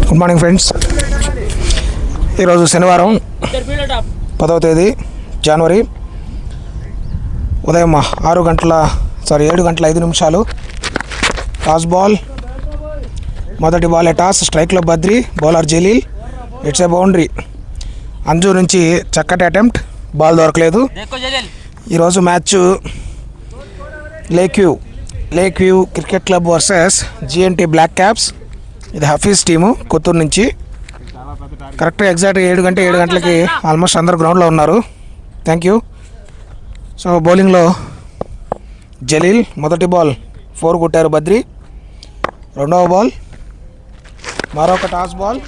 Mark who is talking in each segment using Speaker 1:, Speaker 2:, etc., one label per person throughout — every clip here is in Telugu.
Speaker 1: Good morning friends. ఈరోజు శనివారం 10వ తేదీ జనవరి ఉదయం 7 గంటల 5 నిమిషాలు. టాస్ బాల్, మొదటి బాల్ టాస్, స్ట్రైక్లో Badri, bowler Jaleel, it's a boundary. Anju నుంచి చక్కటి అటెంప్ట్, బాల్ దొరకలేదు. ఈరోజు match lake view cricket club versus GNT black caps. ఇది హఫీజ్ టీము కొత్తూరు నుంచి. కరెక్ట్గా ఎగ్జాక్ట్గా 7 గంటలకి ఆల్మోస్ట్ అందరు గ్రౌండ్లో ఉన్నారు. Thank you. సో బౌలింగ్లో జలీల్, మొదటి బాల్ 4 కొట్టారు బద్రి. రెండవ బాల్ మరొక టాస్ బాల్,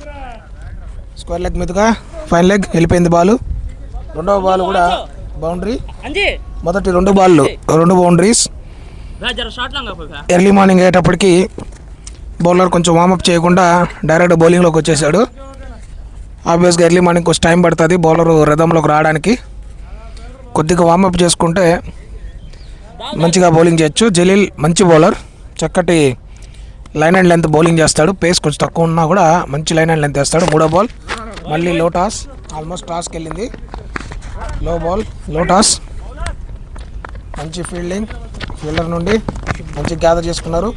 Speaker 1: స్క్వేర్ లెగ్ మీదుగా ఫైన్ లెగ్ వెళ్ళిపోయింది బాల్. రెండవ బాల్ కూడా బౌండరీ. మొదటి 2 బాళ్ళు 2 బౌండరీస్. ఎర్లీ మార్నింగ్ అయ్యేటప్పటికి బౌలర్ కొంచెం వార్మప్ చేయకుండా డైరెక్ట్ బౌలింగ్లోకి వచ్చేసాడు. ఆబ్వియస్గా ఎర్లీ మార్నింగ్ కొంచెం టైం పడుతుంది బౌలర్ రిథంలోకి రావడానికి. కొద్దిగా వార్మప్ చేసుకుంటే మంచిగా బౌలింగ్ చేయొచ్చు. జలీల్ మంచి బౌలర్, చక్కటి లైన్ అండ్ లెంత్ బౌలింగ్ చేస్తాడు. పేస్ కొంచెం తక్కువ ఉన్నా కూడా మంచి లైన్ అండ్ లెంత్ వేస్తాడు. మూడో బాల్ మళ్ళీ లో టాస్, ఆల్మోస్ట్ టాస్కి వెళ్ళింది. లో బాల్, లో టాస్. మంచి ఫీల్డర్ నుండి మంచి గ్యాదర్ చేసుకున్నారు.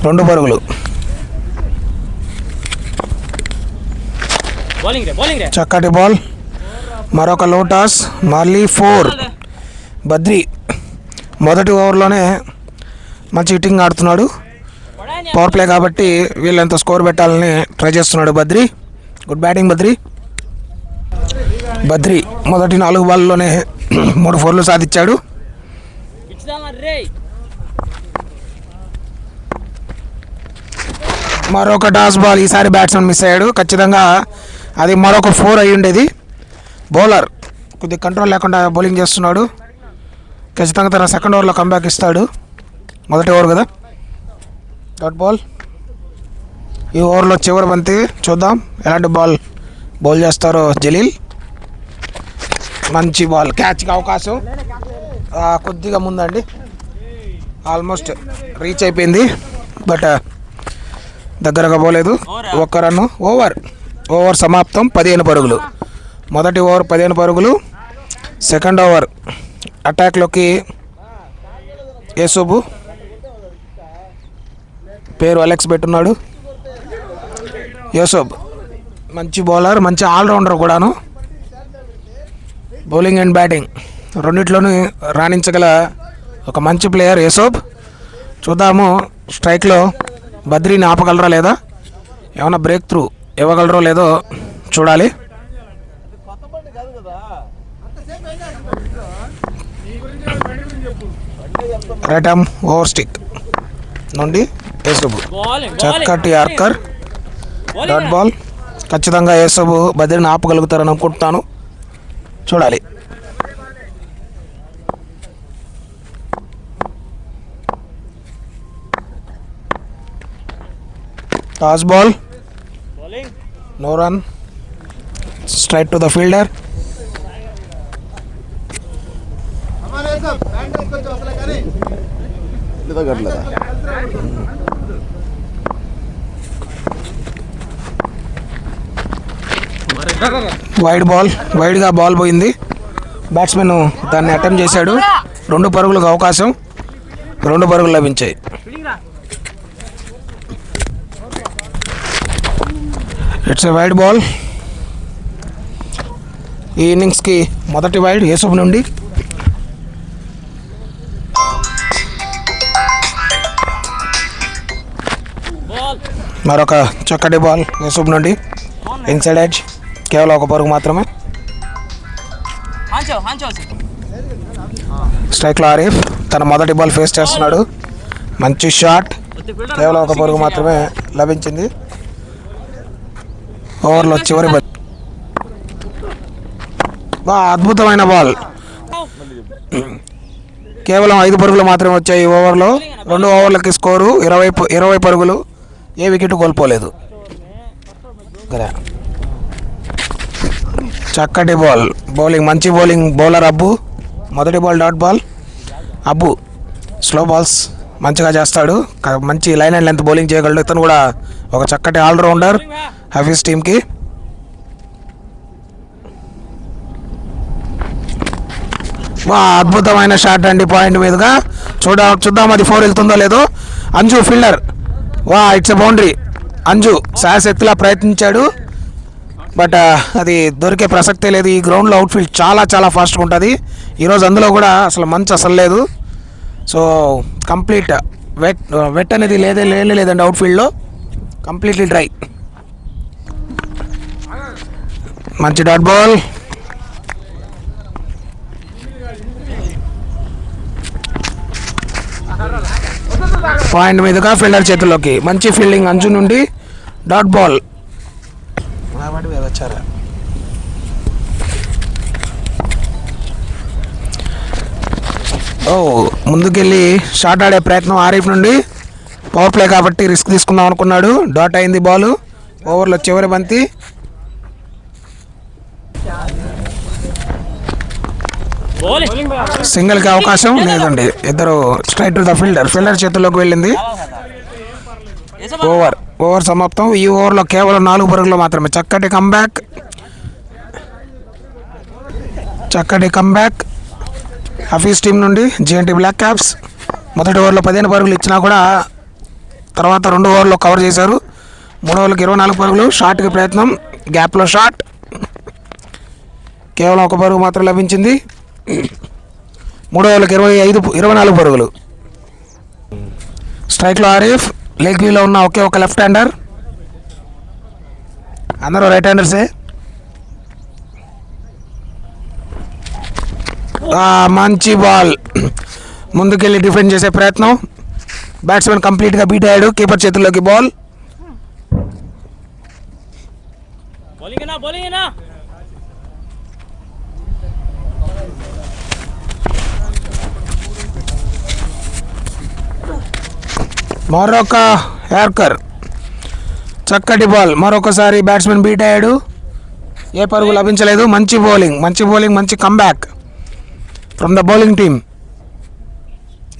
Speaker 1: 2 పరుగులు. చక్కటి బాల్, మరొక లో టాస్, మళ్ళీ 4. బద్రి మొదటి ఓవర్లోనే మంచి హిట్టింగ్ ఆడుతున్నాడు. పవర్ ప్లే కాబట్టి వీళ్ళంత స్కోర్ పెట్టాలని ట్రై చేస్తున్నాడు బద్రి. గుడ్ బ్యాటింగ్ బద్రి మొదటి 4 బాల్లోనే 3 4లు సాధించాడు. మరొక టాస్ బాల్, ఈసారి బ్యాట్స్మెన్ మిస్ అయ్యాడు. ఖచ్చితంగా అది మరొక 4 అయి ఉండేది. బౌలర్ కొద్దిగా కంట్రోల్ లేకుండా బౌలింగ్ చేస్తున్నాడు. ఖచ్చితంగా తన సెకండ్ ఓవర్లో కంబ్యాక్ ఇస్తాడు. మొదటి ఓవర్ కదా. Dot ball. ఈ ఓవర్లో చివరి బంతి, చూద్దాం ఎలాంటి బాల్ బౌల్ చేస్తారో జలీల్. మంచి బాల్, క్యాచ్కి అవకాశం కొద్దిగా ముందండి. ఆల్మోస్ట్ రీచ్ అయిపోయింది బట్ దగ్గరగా పోలేదు. 1 రన్. ఓవర్ సమాప్తం. 15 పరుగులు. మొదటి ఓవర్ 15 పరుగులు. సెకండ్ ఓవర్ అటాక్లోకి యేసుబు, పేరు అలెక్స్ పెట్టున్నాడు. యూసఫ్ మంచి బౌలర్, మంచి ఆల్రౌండర్ కూడాను. బౌలింగ్ అండ్ బ్యాటింగ్ రెండిట్లోనూ రాణించగల ఒక మంచి ప్లేయర్ యూసఫ్. చూద్దాము స్ట్రైక్లో బద్రీని ఆపగలరా లేదా, ఏమైనా బ్రేక్ త్రూ ఇవ్వగలరో లేదో చూడాలి. రైట్ ఆర్మ్ ఓవర్ స్టిక్ నుండి యేసుబు, చక్కటి యార్కర్. Dot ball. ఖచ్చితంగా యేసుబు బద్రీని ఆపగలుగుతారని అనుకుంటున్నాను. చూడాలి. Toss ball, no run, straight to the fielder. వైడ్గా బాల్ పోయింది. బ్యాట్స్మెన్ దాన్ని అటెంప్ట్ చేశాడు. 2 పరుగులకు అవకాశం, 2 పరుగులు లభించాయి. It's a wide ball. ఈ ఇన్నింగ్స్కి మొదటి వైడ్ యూసఫ్ నుండి. మరొక చక్కటి బాల్ యూసఫ్ నుండి. ఇన్సైడ్ ఎడ్జ్, కేవలం 1 పరుగు మాత్రమే. స్ట్రైక్లో ఆరిఫ్ తన మొదటి బాల్ ఫేస్ చేస్తున్నాడు. మంచి షాట్, కేవలం 1 పరుగు మాత్రమే లభించింది. ఓవర్లో చివరి అద్భుతమైన బాల్. కేవలం 5 పరుగులు మాత్రమే వచ్చాయి ఈ ఓవర్లో. 2 ఓవర్లకి స్కోరు 20 పరుగులు. ఏ వికెట్ కోల్పోలేదు. చక్కటి బౌలింగ్, మంచి బౌలింగ్ బౌలర్ అబ్బు. మొదటి బాల్ డాట్ బాల్. అబ్బు స్లో బాల్స్ మంచిగా చేస్తాడు, మంచి లైన్ అండ్ లెంత్ బౌలింగ్ చేయగలడు. ఇతను కూడా ఒక చక్కటి ఆల్రౌండర్ హఫీజ్ టీంకి. అద్భుతమైన షాట్ అండి పాయింట్ మీదుగా. చూద్దాం అది 4 వెళ్తుందో లేదో. Anju fielder, it's a boundary. Anju శాయశక్తిలా ప్రయత్నించాడు, బట్ అది దొరికే ప్రసక్తే లేదు. ఈ గ్రౌండ్లో అవుట్ఫీల్డ్ చాలా చాలా ఫాస్ట్గా ఉంటుంది. ఈరోజు అందులో కూడా అసలు మంచు అసలు లేదు. సో కంప్లీట్ వెట్ అనేది లేదండి అవుట్ఫీల్డ్లో, కంప్లీట్లీ డ్రై. మంచి డాట్ బాల్. పాయింట్ మీదుగా ఫీల్డర్ చేతుల్లోకి. మంచి ఫీల్డింగ్ అంచు నుండి. Dot ball. వచ్చారా ముందుకెళ్ళి షాట్ ఆడే ప్రయత్నం ఆరిఫ్ నుండి. పవర్ ప్లే కాబట్టి రిస్క్ తీసుకుందాం అనుకున్నాడు. డాట్ అయింది బాల్. ఓవర్లో చివరి బంతి. సింగిల్కి అవకాశం లేదండి. ఇద్దరు స్ట్రైట్ టు ద ఫీల్డర్ చేతుల్లోకి వెళ్ళింది. ఓవర్ సమాప్తం. ఈ ఓవర్లో కేవలం 4 పరుగులు మాత్రమే. చక్కటి కంబ్యాక్ హఫీజ్ టీం నుండి జిఎన్టీ బ్లాక్ క్యాప్స్. మొదటి ఓవర్లో 15 పరుగులు ఇచ్చినా కూడా తర్వాత 2 ఓవర్లో కవర్ చేశారు. 3 ఓవర్లకు 24 పరుగులు. షాట్కి ప్రయత్నం, గ్యాప్లో షాట్. కేవలం 1 పరుగు మాత్రం లభించింది. 3 ఓవర్లకు 24 పరుగులు. స్ట్రైక్లో ఆరిఫ్. లెగ్ వ్యూలో ఉన్న ఒకే ఒక లెఫ్ట్ హ్యాండర్, అందరూ రైట్ హ్యాండర్సే. మంచి బాల్. ముందుకెళ్ళి డిఫెండ్ చేసే ప్రయత్నం. బ్యాట్స్మెన్ కంప్లీట్గా బీట్ అయ్యాడు. కీపర్ చేతుల్లోకి బాల్. మరొక యార్కర్. చక్కటి బాల్. మరొకసారి బ్యాట్స్మెన్ బీట్ అయ్యాడు. ఏ పరుగు లభించలేదు. మంచి బౌలింగ్, మంచి comeback from the bowling team.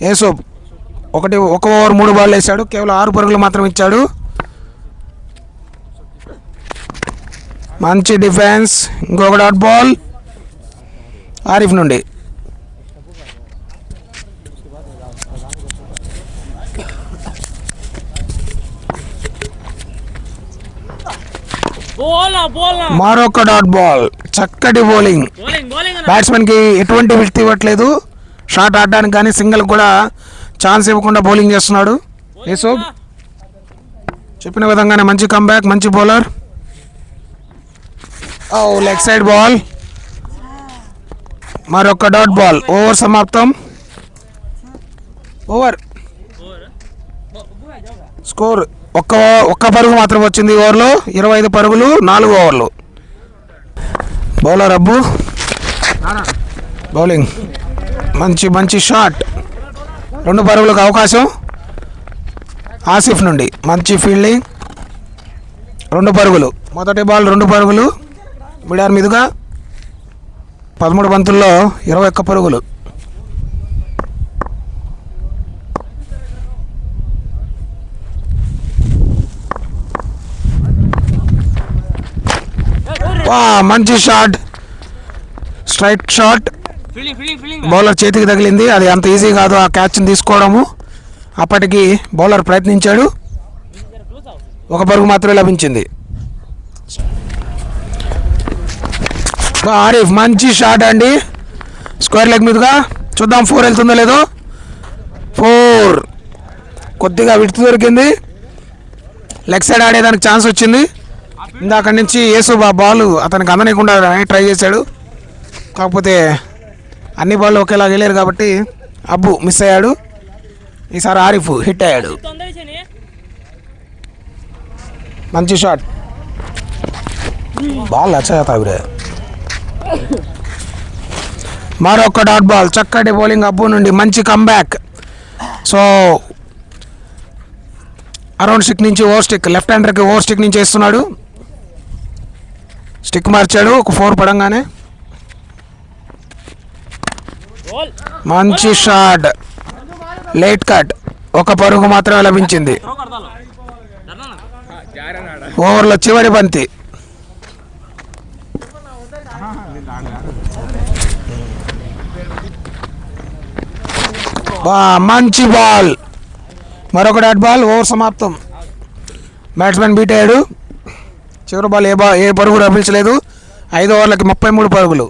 Speaker 1: Yesub 1 over 3 ball వేశాడు. కేవలం 6 పరుగులు మాత్రం ఇచ్చాడు. మంచి డిఫెన్స్. ఇంకొక డాట్ బాల్ ఆరిఫ్ నుండి. మరొక డాట్ బాల్. చక్కటి బౌలింగ్. బ్యాట్స్మెన్కి ఎటువంటి విడత ఇవ్వట్లేదు. షాట్ ఆడడానికి కానీ సింగిల్ కూడా ఛాన్స్ ఇవ్వకుండా బౌలింగ్ చేస్తున్నాడు యేసూబ్. చెప్పిన విధంగానే మంచి కంబ్యాక్, మంచి బౌలర్. Leg side ball. మరొక డాట్ బాల్. ఓవర్ సమాప్తం. స్కోర్ ఒక్క పరుగు మాత్రం వచ్చింది ఈ ఓవర్లో. 25 పరుగులు 4 ఓవర్లు. బౌలర్ అబ్బు బౌలింగ్. మంచి షాట్. 2 పరుగులకు అవకాశం ఆసిఫ్ నుండి. మంచి ఫీల్డింగ్. 2 పరుగులు. మొదటి బాల్ 2 పరుగులు. మిడార్ మీదుగా 13 బంతుల్లో 21 పరుగులు. మంచి షాట్. Straight shot. బౌలర్ చేతికి తగిలింది. అది అంత ఈజీ కాదు ఆ క్యాచ్ని తీసుకోవడము. అప్పటికి బౌలర్ ప్రయత్నించాడు. 1 పరుగు మాత్రమే లభించింది. ఆరిఫ్ మంచి షాట్ అండి. స్క్వేర్ లెగ్ మీదుగా. చూద్దాం 4 వెళ్తుందో లేదో. 4 కొద్దిగా విడుతు దొరికింది. లెగ్ సైడ్ ఆడేదానికి ఛాన్స్ వచ్చింది. ఇందాక నుంచి యేసూబ్ ఆ బాల్ అతనికి అందనీయకుండా ట్రై చేశాడు. కాకపోతే అన్ని బాళ్ళు ఒకేలాగా వెళ్ళారు కాబట్టి అబ్బు మిస్ అయ్యాడు. ఈసారి ఆరిఫ్ హిట్ అయ్యాడు. మంచి షాట్. బాల్ అచ్చాయి. మరొక డాట్ బాల్. చక్కటి బౌలింగ్ అబ్బు నుండి. మంచి కంబ్యాక్. సో అరౌండ్ స్టిక్ నుంచి ఓవర్ స్టిక్. లెఫ్ట్ హ్యాండర్కి ఓవర్ స్టిక్ నుంచి వేస్తున్నాడు. స్టిక్ మార్చాడు. ఒక 4 పడంగానే. మంచి షాట్. Late cut. ఒక పరుగు మాత్రమే లభించింది. ఓవర్లో చివరి బంతి. మంచి బాల్, మరొక డాట్ బాల్. ఓవర్ సమాప్తం. బ్యాట్స్మెన్ బీట్ అయ్యాడు. చివరి బాల్ ఏ పరుగు లభించలేదు. 5 ఓవర్లకి 33 పరుగులు.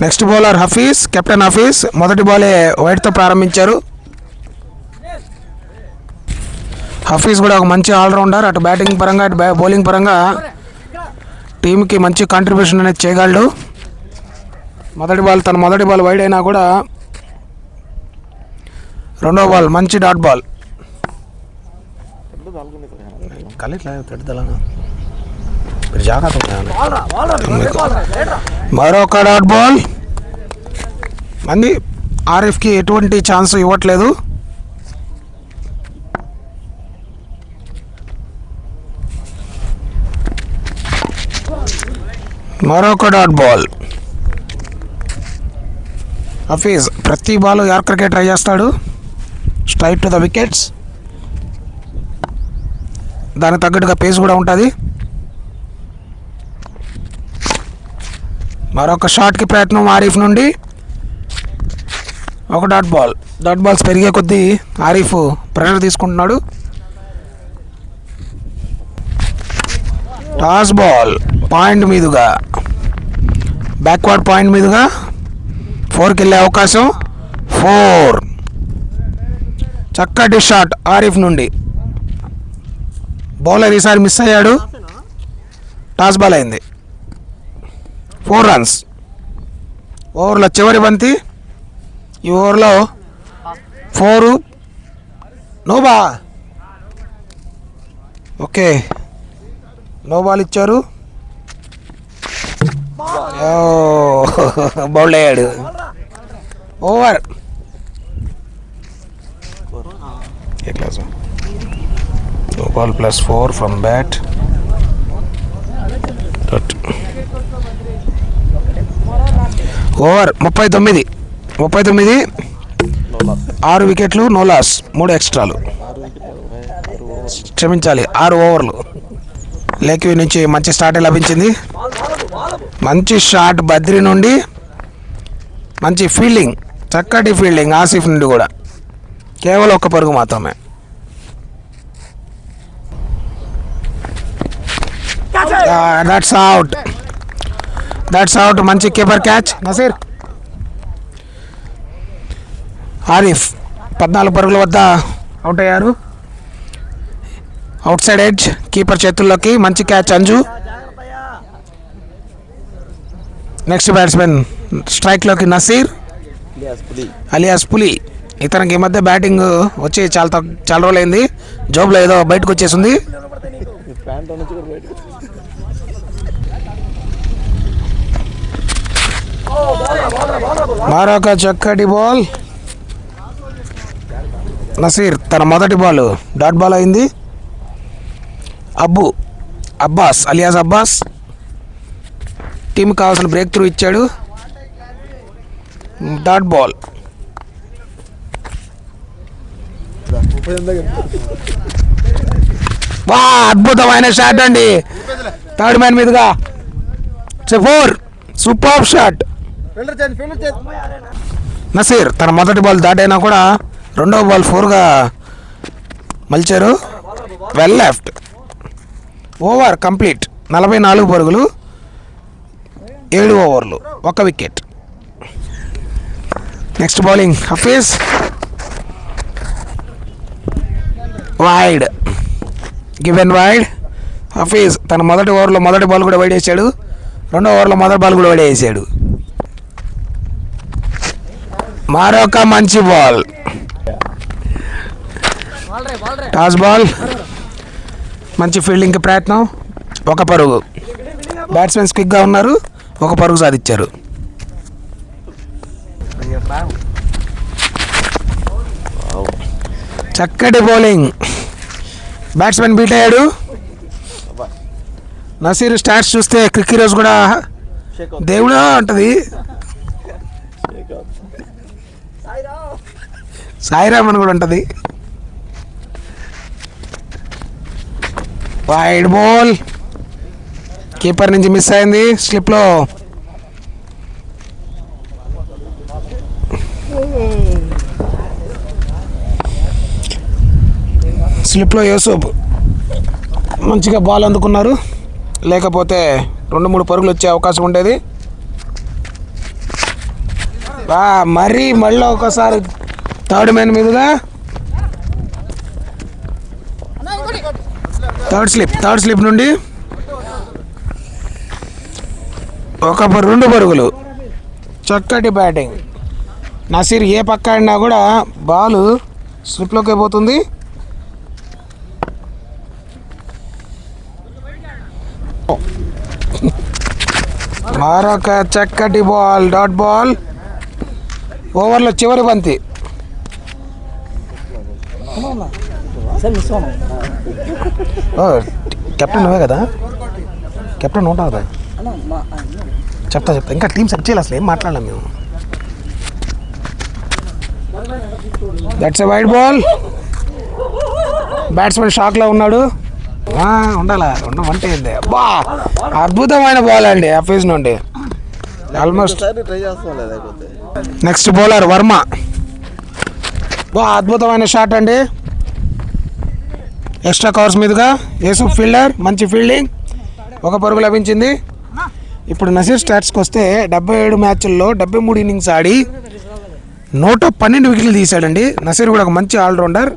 Speaker 1: Next bowler Hafeez, captain Hafeez. మొదటి బాలే వైడ్తో ప్రారంభించారు. హఫీజ్ కూడా ఒక మంచి ఆల్రౌండర్. అటు బ్యాటింగ్ పరంగా అటు బౌలింగ్ పరంగా టీంకి మంచి కాంట్రిబ్యూషన్ అనేది చేయగలడు. తన మొదటి బాల్ వైడ్ అయినా కూడా రెండో బాల్ మంచి డాట్ బాల్. మరొక డాట్ బాల్. మంది ఆరిఫ్కి ఎటువంటి ఛాన్స్ ఇవ్వట్లేదు. మరొక డాట్ బాల్. హఫీజ్ ప్రతి బాల్ యార్కర్కే ట్రై చేస్తాడు. Straight to the wickets. దానికి తగ్గట్టుగా పేస్ కూడా ఉంటుంది. మరొక షాట్కి ప్రయత్నం ఆరిఫ్ నుండి. ఒక డాట్ బాల్. డాట్ బాల్స్ పెరిగే కొద్దీ ఆరిఫ్ ప్రెషర్ తీసుకుంటున్నాడు. టాస్ బాల్ పాయింట్ మీదుగా, బ్యాక్వర్డ్ పాయింట్ మీదుగా 4కి వెళ్ళే అవకాశం. 4. చక్కటి షాట్ ఆరిఫ్ నుండి. బౌలర్ ఈసారి మిస్ అయ్యాడు. టాస్ బాల్ అయింది. 4 రన్స్. ఓవర్లో చివరి బంతి. ఈ ఓవర్లో 4. నో బా. ఓకే, నో బాల్ ఇచ్చారు. బౌల్డ్ అయ్యాడు. Over. No ball plus 4 from bat. Over 39. 6 వికెట్లు, నో లాస్. 3 ఎక్స్ట్రాలు. క్షమించాలి, 6 ఓవర్లు. లేక్ నుంచి మంచి స్టార్ట్ లభించింది. మంచి షాట్ బద్రి నుండి. మంచి ఫీల్డింగ్, చక్కటి ఫీల్డింగ్ ఆసిఫ్ నుండి కూడా. కేవలం 1 పరుగు మాత్రమే. That's out. మంచి కీపర్ క్యాచ్ నసీర్. ఆరిఫ్ 14 పరుగుల వద్ద అవుట్ అయ్యారు. అవుట్ సైడ్ ఎడ్జ్, కీపర్ చేతుల్లోకి. మంచి క్యాచ్ అంజు. నెక్స్ట్ బ్యాట్స్మెన్ స్ట్రైక్లోకి నసీర్ అలియాస్ పులి. ఇతనికి ఈ మధ్య బ్యాటింగ్ వచ్చి చాలా రోజులైంది. జోబ్లో ఏదో బయటకు వచ్చేసింది. మరొక చక్కటి బాల్. నసీర్ తన మొదటి బాల్ డాట్ బాల్ అయింది. అబ్బాస్ అలియాస్ అబ్బాస్ టీంకి కావాల్సిన బ్రేక్ త్రూ ఇచ్చాడు. Dot ball. అద్భుతమైన షాట్ అండి. థర్డ్ మ్యాన్ మీదుగా 4. Super shot. నసీర్ తన మొదటి బాల్ దాటైనా కూడా రెండవ బాల్ 4గా మలిచారు. Well left. Over complete. 44 పరుగులు, 7 ఓవర్లు, 1 wicket. Next bowling Hafeez. Wide, given wide. Hafeez తన మొదటి ఓవర్లో మొదటి బాల్ కూడా వైడ్ వేసాడు. రెండో ఓవర్లో మొదటి బాల్ కూడా వైడ్ వేసాడు. మరొక మంచి బాల్. Toss ball. మంచి ఫీల్డింగ్కి ప్రయత్నం. 1 పరుగు. బ్యాట్స్మెన్ క్విక్గా ఉన్నారు. 1 పరుగు సాధించారు. చక్కటి బౌలింగ్. బ్యాట్స్మెన్ బీట్ అయ్యాడు. నసీర్ స్టాట్స్ చూస్తే క్రికెట్ రోజు కూడా దేవుడా అంటది. సాయిరామ్ అని కూడా ఉంటుంది. వైడ్ బాల్ కీపర్ నుంచి మిస్ అయింది స్లిప్లో. స్లిప్లో యూసుఫ్ మంచిగా బాల్ అందుకున్నారు, లేకపోతే 2-3 పరుగులు వచ్చే అవకాశం ఉండేది. మళ్ళీ ఒకసారి థర్డ్ మ్యాన్ మీదుగా థర్డ్ స్లిప్ నుండి 2 పరుగులు. చక్కటి బ్యాటింగ్. నసీర్ ఏ పక్క ఆడినా కూడా బాల్ స్లిప్లోకి పోతుంది. మరొక చక్కటి బాల్, డాట్ బాల్. ఓవర్లో చివరి బంతి. కెప్టెన్ నువ్వే కదా, కెప్టెన్ ఉంటావు కదా. చెప్తా ఇంకా టీం సెట్ చేయాలి, అసలు ఏం మాట్లాడలేం మేము. That's a wide ball. Batsmen షాక్లో ఉన్నాడు. ఉండమంటే బా అద్భుతమైన బాల్ అండి ఆ ఫేజ్ నుండి. Almost next bowler Varma. అద్భుతమైన షాట్ అండి. ఎక్స్ట్రా కవర్స్ మీదుగా యూసుఫ్ ఫీల్డర్, మంచి ఫీల్డింగ్, 1 పరుగు లభించింది. ఇప్పుడు నసీర్ స్టాట్స్కి వస్తే 77 మ్యాచ్ల్లో 73 ఇన్నింగ్స్ ఆడి 112 వికెట్లు తీశాడండి. నసీర్ కూడా ఒక మంచి ఆల్రౌండర్.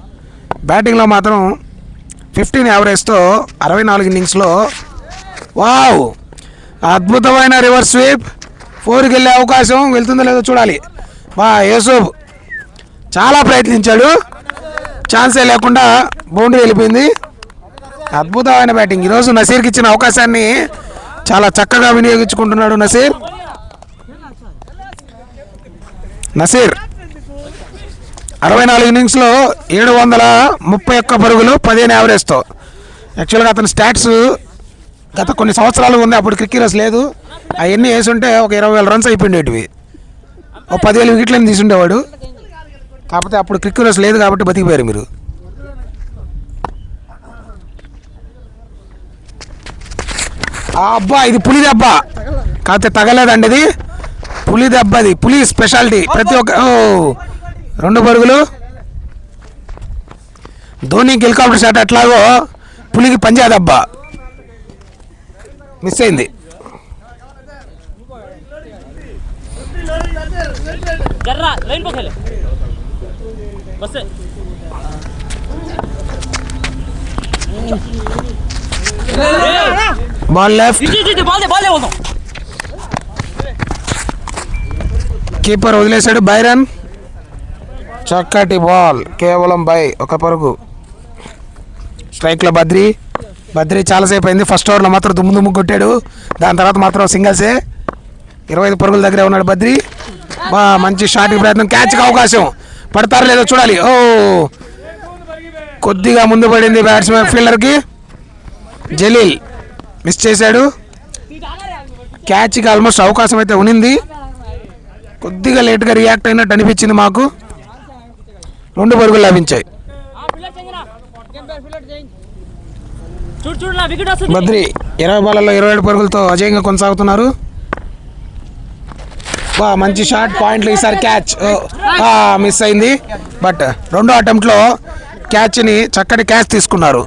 Speaker 1: బ్యాటింగ్లో మాత్రం 15 యావరేజ్తో 64 ఇన్నింగ్స్లో వావ్ అద్భుతమైన రివర్స్ స్వీప్. 4కి వెళ్ళే అవకాశం, వెళ్తుందో లేదో చూడాలి. యూసుఫ్ చాలా ప్రయత్నించాడు, ఛాన్సే లేకుండా బౌండరీ వెళ్ళిపోయింది. అద్భుతమైన బ్యాటింగ్. ఈరోజు నసీర్కి ఇచ్చిన అవకాశాన్ని చాలా చక్కగా వినియోగించుకుంటున్నాడు నసీర్. 64 ఇన్నింగ్స్లో 731 పరుగులు, 15 యావరేజ్తో. యాక్చువల్గా అతని స్టాట్స్ గత కొన్ని సంవత్సరాలు ఉంది, అప్పుడు క్రికెటర్స్ లేదు. అవన్నీ వేసి ఉంటే ఒక 20,000 రన్స్ అయిపోయిండేటివి, ఒక 10,000 వికెట్లని తీసుండేవాడు. కాకపోతే అప్పుడు క్రికెటర్స్ లేదు కాబట్టి బతికిపోయారు మీరు. అబ్బా ఇది పులి దెబ్బ, కాకపోతే తగలేదండి. ఇది పులి దెబ్బ, అది పులి స్పెషాలిటీ. ప్రతి ఒక్క 2 పరుగులు. ధోనికి హెలికాప్టర్ షాట్ ఎట్లాగో పులికి పంజా దెబ్బ మిస్ అయింది. బాల్ లెఫ్ట్, కీపర్ వదిలేశాడు. బైరన్ చక్కటి బాల్, కేవలం 1 పరుగు. స్ట్రైక్లో బద్రి చాలాసేపు అయింది. ఫస్ట్ ఓవర్లో మాత్రం దుమ్ము కొట్టాడు, దాని తర్వాత మాత్రం సింగిల్సే. 25 పరుగుల దగ్గరే ఉన్నాడు బద్రి. మంచి షాట్కి ప్రయత్నం, క్యాచ్కి అవకాశం, పడతారో లేదో చూడాలి. కొద్దిగా ముందు పడింది బ్యాట్స్మెన్ ఫీల్డర్కి. జలీల్ మిస్ చేశాడు. క్యాచ్కి ఆల్మోస్ట్ అవకాశం అయితే ఉన్నింది, కొద్దిగా లేట్గా రియాక్ట్ అయినట్టు అనిపించింది మాకు. 2 పరుగులు లభించాయి. బద్రి 20 బాళ్ళలో 27 పరుగులతో అజయంగా కొనసాగుతున్నారు. మంచి షాట్, పాయింట్లు. ఈసారి క్యాచ్ మిస్ అయింది, బట్ 2వ అటెంప్ట్లో క్యాచ్ని చక్కటి క్యాచ్ తీసుకున్నారు.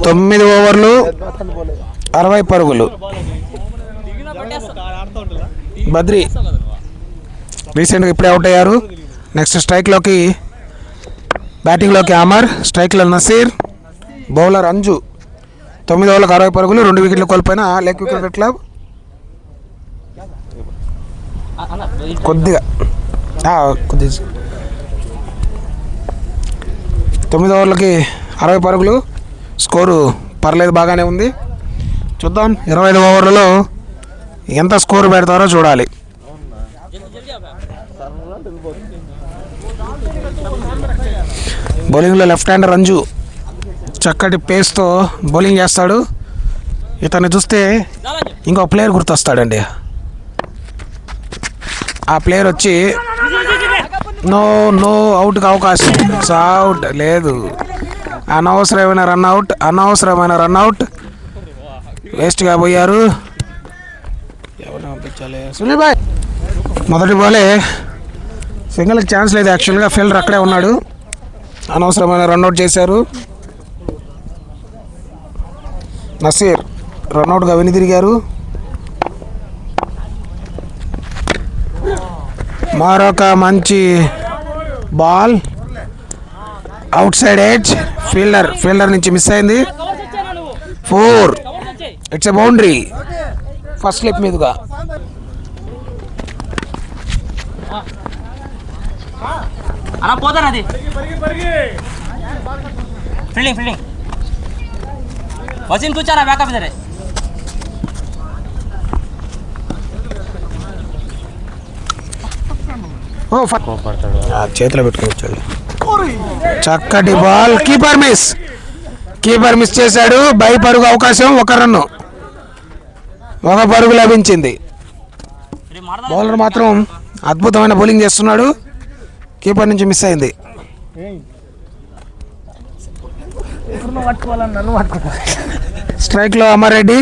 Speaker 1: 9 ఓవర్లు 60 పరుగులు. బద్రి రీసెంట్గా ఇప్పుడే అవుట్ అయ్యారు. నెక్స్ట్ స్ట్రైక్లోకి, బ్యాటింగ్లోకి అమర్, స్ట్రైక్లో నసీర్, బౌలర్ అంజు. 9 ఓవర్లకు 60 పరుగులు, 2 వికెట్లు కోల్పోయిన లెగ్ క్రికెట్ క్లబ్. కొద్దిగా 9 ఓవర్లకి 60 పరుగులు, స్కోరు పర్లేదు, బాగానే ఉంది. చూద్దాం 25 ఓవర్లలో ఎంత స్కోరు పెడతారో చూడాలి. బౌలింగ్లో లెఫ్ట్ హ్యాండర్ అంజు చక్కటి పేస్తో బౌలింగ్ చేస్తాడు. ఇతన్ని చూస్తే ఇంకో ప్లేయర్ గుర్తొస్తాడండి. ఆ ప్లేయర్ వచ్చి నో నో అవుట్కి అవకాశం. అవుట్ లేదు, అనవసరమైన రన్అట్ వేస్ట్గా పోయారు. ఎవరిని పంపించాలి? సునీల్ బాయ్ మొదటి బాలే సింగిల్కి ఛాన్స్ లేదు. యాక్చువల్గా ఫీల్డర్ అక్కడే ఉన్నాడు. అనవసరమైన రన్అట్ చేశారు. నసీర్ రన్అట్గా వెనుదిరిగారు. మరొక మంచి ball out side edge. Fielder నుంచి మిస్ అయింది. 4. It's a boundary. First slip మీదుగా చేతిలో పెట్టుకోవచ్చు. చక్కటి బాల్. కీపర్ మిస్ చేశాడు. బై పరుగు అవకాశం. ఒక రన్ను, ఒక పరుగు లభించింది. బౌలర్ మాత్రం అద్భుతమైన బౌలింగ్ చేస్తున్నాడు. కీపర్ నుంచి మిస్ అయింది. స్ట్రైక్ లో అమ్మారెడ్డి.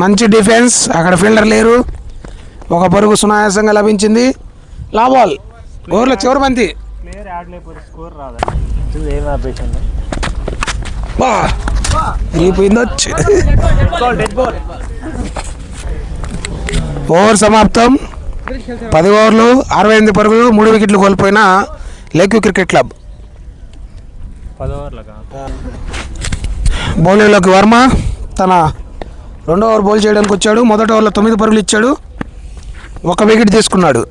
Speaker 1: మంచి డిఫెన్స్. అక్కడ ఫీల్డర్ లేరు. ఒక పరుగు సునాయాసంగా లభించింది. లా బాల్. ఓవర్లో చివరి బంతి. ఓవర్ సమాప్తం. 10 ఓవర్లు 68 పరుగులు 3 వికెట్లు కోల్పోయిన లేక్యూ క్రికెట్ క్లబ్. బౌలింగ్లోకి వర్మ తన 2వ ఓవర్ బౌల్ చేయడానికి వచ్చాడు. మొదటి ఓవర్లో 9 పరుగులు ఇచ్చాడు. 1 వికెట్ తీసుకున్నాడు.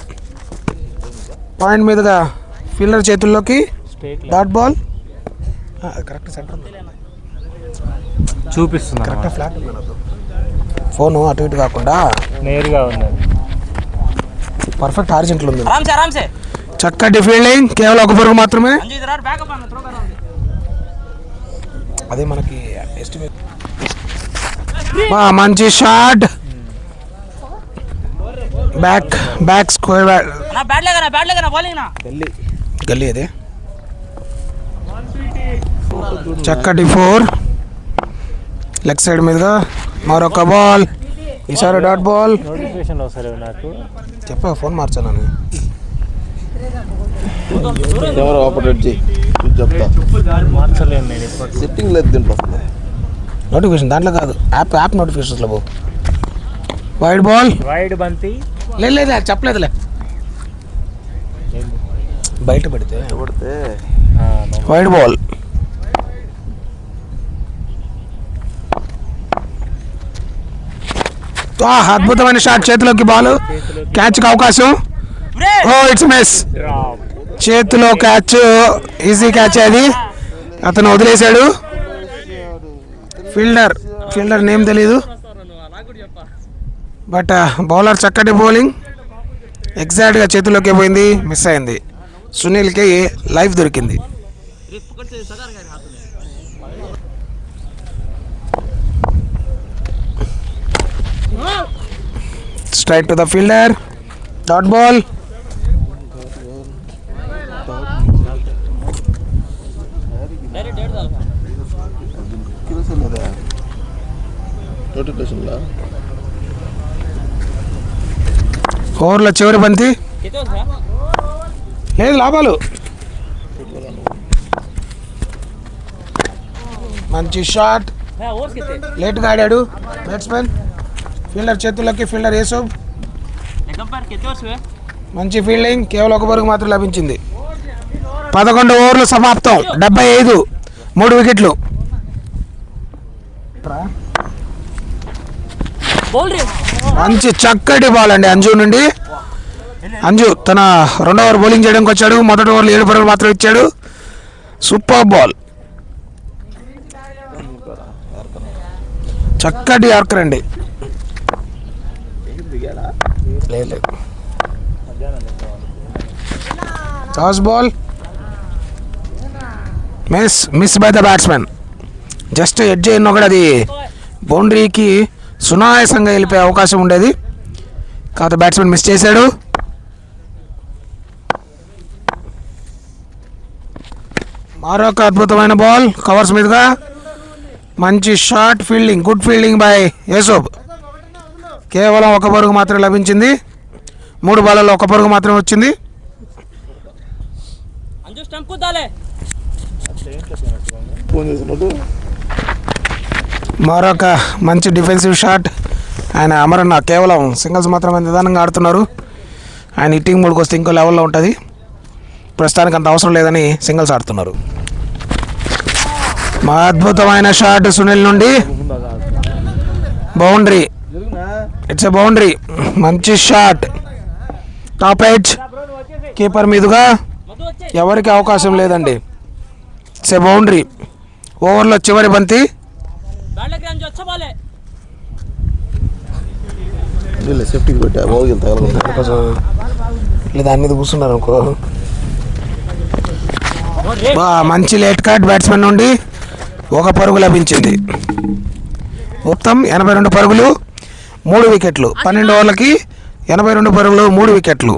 Speaker 1: పాయింట్ మీదుగా ఫీల్డర్ చేతుల్లోకి డాట్ బాల్. కరెక్ట్ సెంటర్ చూపిస్తున్నా. కరెక్ట్ ఫ్లాట్ ఫోను అటు ఇటు కాకుండా నేరుగా ఉంది. పర్ఫెక్ట్ హారిజంటల్ ఉంది. చక్కటి ఫీల్డింగ్. కేవలం 1 పరుగు మాత్రమే. అదే మనకి ఎస్టిమేట్. మంచి షాట్. బ్యాక్ స్క్వేర్ గల్లీ. అదే చక్కటి 4 లెగ్ సైడ్ మీదుగా మరొక బాల్. ఈసారి డాట్ బాల్. చెప్పా ఫోన్ మార్చాను. నోటిఫికేషన్ దాంట్లో కాదు, యాప్ నోటిఫికేషన్స్లో పో. Wide ball. లేదా చెప్పలేదులే, బయట పెడితే వైడ్ బాల్. అద్భుతమైన షాట్. చేతిలోకి బాల్. క్యాచ్కి అవకాశం. Oh it's miss. చేతిలో క్యాచ్. ఈజీ క్యాచ్ అది. అతను వదిలేశాడు. ఫీల్డర్ నేమ్ తెలీదు. బట్ బౌలర్ చక్కటి బౌలింగ్. ఎగ్జాక్ట్గా చేతిలోకి పోయింది. మిస్ అయింది. సునీల్కి లైఫ్ దొరికింది. Straight to the fielder. Dot ball. ఓవర్లో చివరి బంతి. లేదు లాభాలు. మంచి షాట్. లేట్గా ఆడాడు బ్యాట్స్మెన్. ఫీల్డర్ చేతుల్లోకి. ఫీల్డర్ యేసూబ్. మంచి ఫీల్డింగ్. కేవలం 1 పరుగు మాత్రం లభించింది. 11 ఓవర్లు సమాప్తం. 75, 3 వికెట్లు. మంచి చక్కటి బాల్ అండి అంజు నుండి. అంజు తన 2వ ఓవర్ బౌలింగ్ చేయడానికి వచ్చాడు. మొదటి ఓవర్లో 7 పరుగులు మాత్రం ఇచ్చాడు. సూపర్ బాల్, చక్కటి యార్కర్ అండి. లేదు toss ball miss by the batsmen. Just edge అయినా కూడా అది బౌండరీకి సునాయాసంగా వెళ్ళిపోయే అవకాశం ఉండేది, కాకపోతే బ్యాట్స్మెన్ మిస్ చేశాడు. మరొక అద్భుతమైన బాల్ కవర్స్ మీదుగా. మంచి short fielding, good fielding by Yusuf. కేవలం ఒక పరుగు మాత్రమే లభించింది. 3 బాళ్ళలో 1 పరుగు మాత్రమే వచ్చింది. మరొక మంచి డిఫెన్సివ్ షాట్. ఆయన అమరన్న కేవలం సింగిల్స్ మాత్రమే నిదానంగా ఆడుతున్నారు. ఆయన హిట్టింగ్ మూడ్కి వస్తే ఇంకో లెవెల్లో ఉంటుంది. ప్రస్తుతానికి అంత అవసరం లేదని సింగిల్స్ ఆడుతున్నారు. మా అద్భుతమైన షాట్ సునీల్ నుండి, బౌండరీ, ఇట్స్ ఎ బౌండరీ. మంచి షాట్, టాప్ ఎడ్జ్, కీపర్ మీదుగా. ఎవరికి అవకాశం లేదండి. It's a boundary. ఓవర్లో చివరి బంతి. దాని మీద కూర్చున్నారు అనుకో. మంచి లేట్ కట్ బ్యాట్స్మెన్ నుండి 1 పరుగు లభించింది. మొత్తం 82 పరుగులు, 3 వికెట్లు. 12 ఓవర్లకి 82 పరుగులు, 3 వికెట్లు.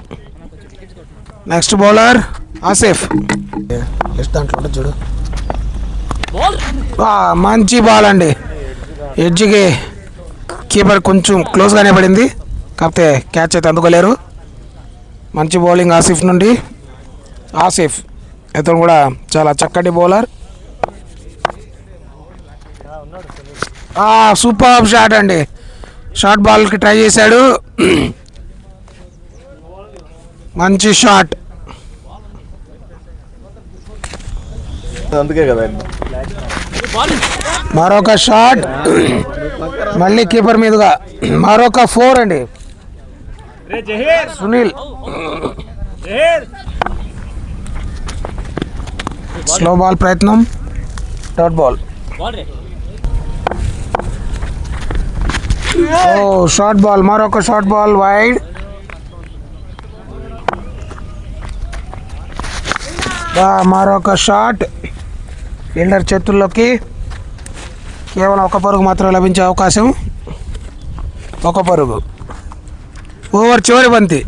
Speaker 1: Next bowler Asif. దాంట్లో చూడు, మంచి బాల్ అండి. ఎడ్జ్కి కీపర్ కొంచెం క్లోజ్గానే పడింది, కాకపోతే క్యాచ్ అయితే అందుకోలేరు. మంచి బౌలింగ్ ఆసిఫ్ నుండి. ఆసిఫ్ ఇతను కూడా చాలా చక్కటి బౌలర్. సూపర్ షాట్ అండి. షార్ట్ బాల్కి ట్రై చేశాడు. మంచి షాట్.
Speaker 2: అందుకే కదా
Speaker 1: మరొక షాట్, మళ్ళీ కీపర్ మీదుగా. మరొక 4 అండి. సునీల్ స్లో బాల్ ప్రయత్నం, డాట్ బాల్. షార్ట్ బాల్, మరొక షార్ట్ బాల్ వైడ్. మరొక షాట్ ఫీల్డర్ చేతుల్లోకి. కేవలం 1 పరుగు మాత్రం లభించే అవకాశం. 1 పరుగు. ఓవర్ చివరి బంతి.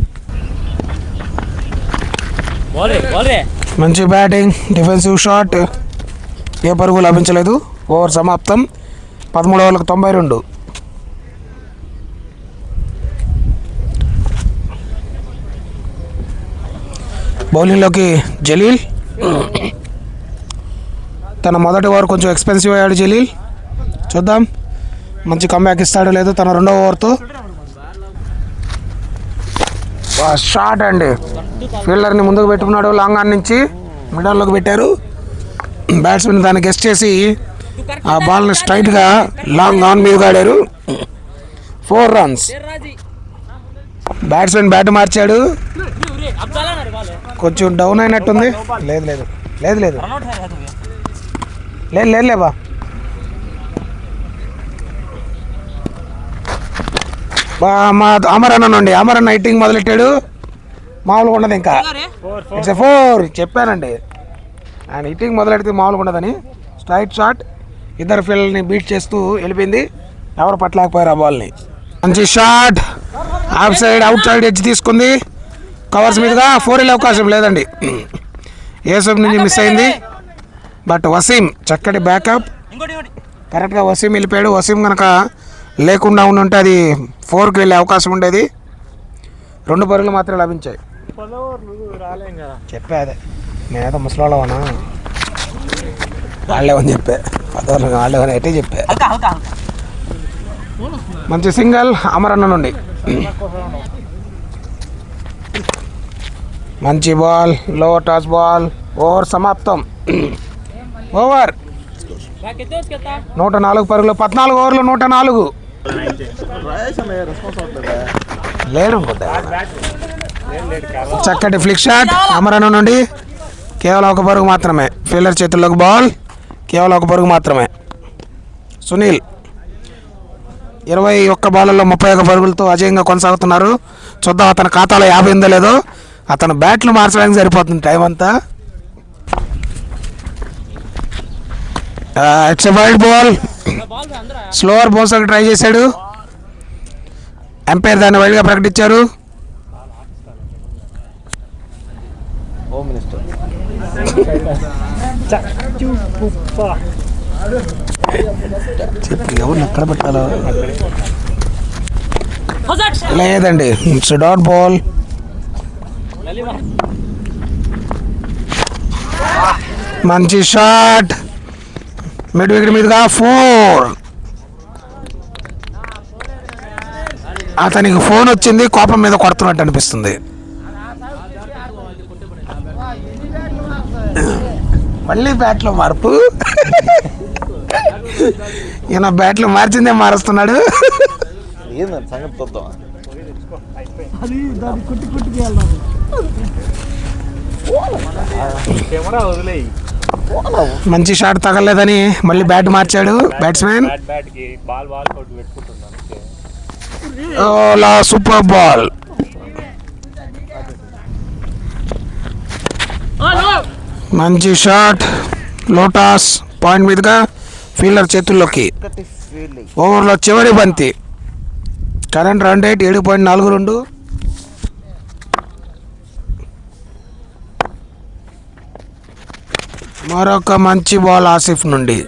Speaker 1: మంచి బ్యాటింగ్, డిఫెన్సివ్ షాట్. ఏ పరుగు లభించలేదు. ఓవర్ సమాప్తం. 13 ఓవర్లకు 92. బౌలింగ్లోకి జలీల్. తన మొదటి ఓవర్ కొంచెం ఎక్స్పెన్సివ్ అయ్యాడు జలీల్. చూద్దాం మంచి కంబ్యాక్ ఇస్తాడో లేదో తన 2వ ఓవర్తో. షాట్ అండి. ఫీల్డర్ని ముందుకు పెట్టుకున్నాడు. లాంగ్ ఆన్ నుంచి మిడల్లోకి పెట్టారు. బ్యాట్స్మెన్ దాన్ని గెస్ట్ చేసి ఆ బాల్ని స్ట్రైట్గా లాంగ్ ఆన్ మీద ఆడారు. 4 రన్స్. బ్యాట్స్మెన్ బ్యాట్ మార్చాడు. కొంచెం డౌన్ అయినట్టుంది. లేదు లేదు లేదు లేదు లేదు లేదు లేబా. మా అమరన్న నుండి. అమరన్న హిట్టింగ్ మొదలెట్టాడు. మామూలుగా ఉండదు ఇంకా. ఇట్స్ ఎ 4 చెప్పానండి. ఆయన హిట్టింగ్ మొదలెడితే మామూలుగా ఉండదని. స్ట్రైట్ షాట్, ఇద్దరు ఫీల్డ్ని బీట్ చేస్తూ వెళ్ళిపోయింది. ఎవరు పట్టలేకపోయారు ఆ బాల్ని. మంచి shot, of side, out side edge తీసుకుంది. కవర్స్ మీదుగా 4 వెళ్ళే అవకాశం లేదండి. యూసుఫ్ నుంచి మిస్ అయింది. బట్ వసీం చక్కటి బ్యాకప్. కరెక్ట్గా వసీం వెళ్ళిపోయాడు. వసీం కనుక లేకుండా ఉంటే అది 4కి వెళ్ళే అవకాశం ఉండేది. 2 పరుగులు మాత్రమే లభించాయి. చెప్పా అదే నేనేదో ముసలాళ్ళవనా వాళ్ళేవని చెప్పా. 10 ఓవర్లు వాళ్ళేవని అయితే చెప్పా. మంచి సింగల్ అమరన్న నుండి. మంచి బాల్, లో టాస్ బాల్. ఓవర్ సమాప్తం. ఓవర్ 104 పరుగులు. 14 ఓవర్లు 104. లేడు. చక్కటి ఫ్లిక్ షాట్ అమరన్న నుండి. కేవలం ఒక పరుగు మాత్రమే. ఫీల్డర్ చేతుల్లోకి బాల్, కేవలం ఒక పరుగు మాత్రమే. సునీల్ 21 బాళ్ళల్లో 31 పరుగులతో అజయంగా కొనసాగుతున్నారు. చూద్దాం అతని ఖాతాలో 50 ఉందో లేదో. అతను బ్యాట్లు మార్చడానికి సరిపోతుంది టైం అంతా. It's wide ball. స్లోవర్ బౌన్సర్కి ట్రై చేశాడు. ఎంపైర్ దాన్ని వైడ్గా ప్రకటించారు. ఎవరు ఎక్కడ పెట్టాలో లేదండి. It's dot ball. మంచి షాట్. మిడ్ వికెట్ మీదుగా 4. అతనికి ఫోన్ వచ్చింది, కోపం మీద కొడుతున్నట్టు అనిపిస్తుంది. మళ్ళీ బ్యాట్లో మార్పు. ఈయన బ్యాట్లో మార్చిందే మారుస్తున్నాడు. మంచి షాట్ తగలేదని మళ్ళీ బ్యాట్ మార్చాడు బ్యాట్స్మెన్. Super ball. మంచి షాట్. లోటాస్ పాయింట్ మీదుగా ఫీల్డర్ చేతుల్లోకి. ఓవర్లో చివరి బంతి. Current run rate 7.42. మరొక మంచి బాల్ ఆసిఫ్ నుండి.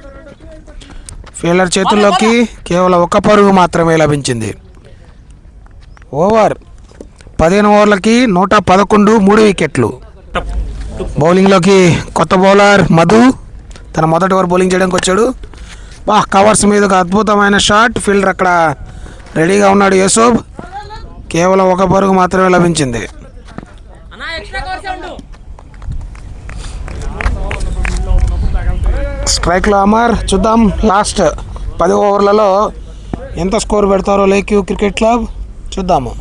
Speaker 1: ఫీల్డర్ చేతుల్లోకి కేవలం 1 పరుగు మాత్రమే లభించింది. ఓవర్ 15 ఓవర్లకి 111, 3 వికెట్లు. బౌలింగ్లోకి కొత్త బౌలర్ మధు తన మొదటి ఓవర్ బౌలింగ్ చేయడానికి వచ్చాడు. కవర్స్ మీద ఒక అద్భుతమైన షాట్. ఫీల్డర్ అక్కడ రెడీగా ఉన్నాడు యూసుఫ్. కేవలం 1 పరుగు మాత్రమే లభించింది. స్ట్రైక్లో అమర్. చూద్దాం లాస్ట్ 10 ఓవర్లలో ఎంత స్కోర్ పెడతారో లేక్యూ క్రికెట్ క్లబ్. చూద్దాము.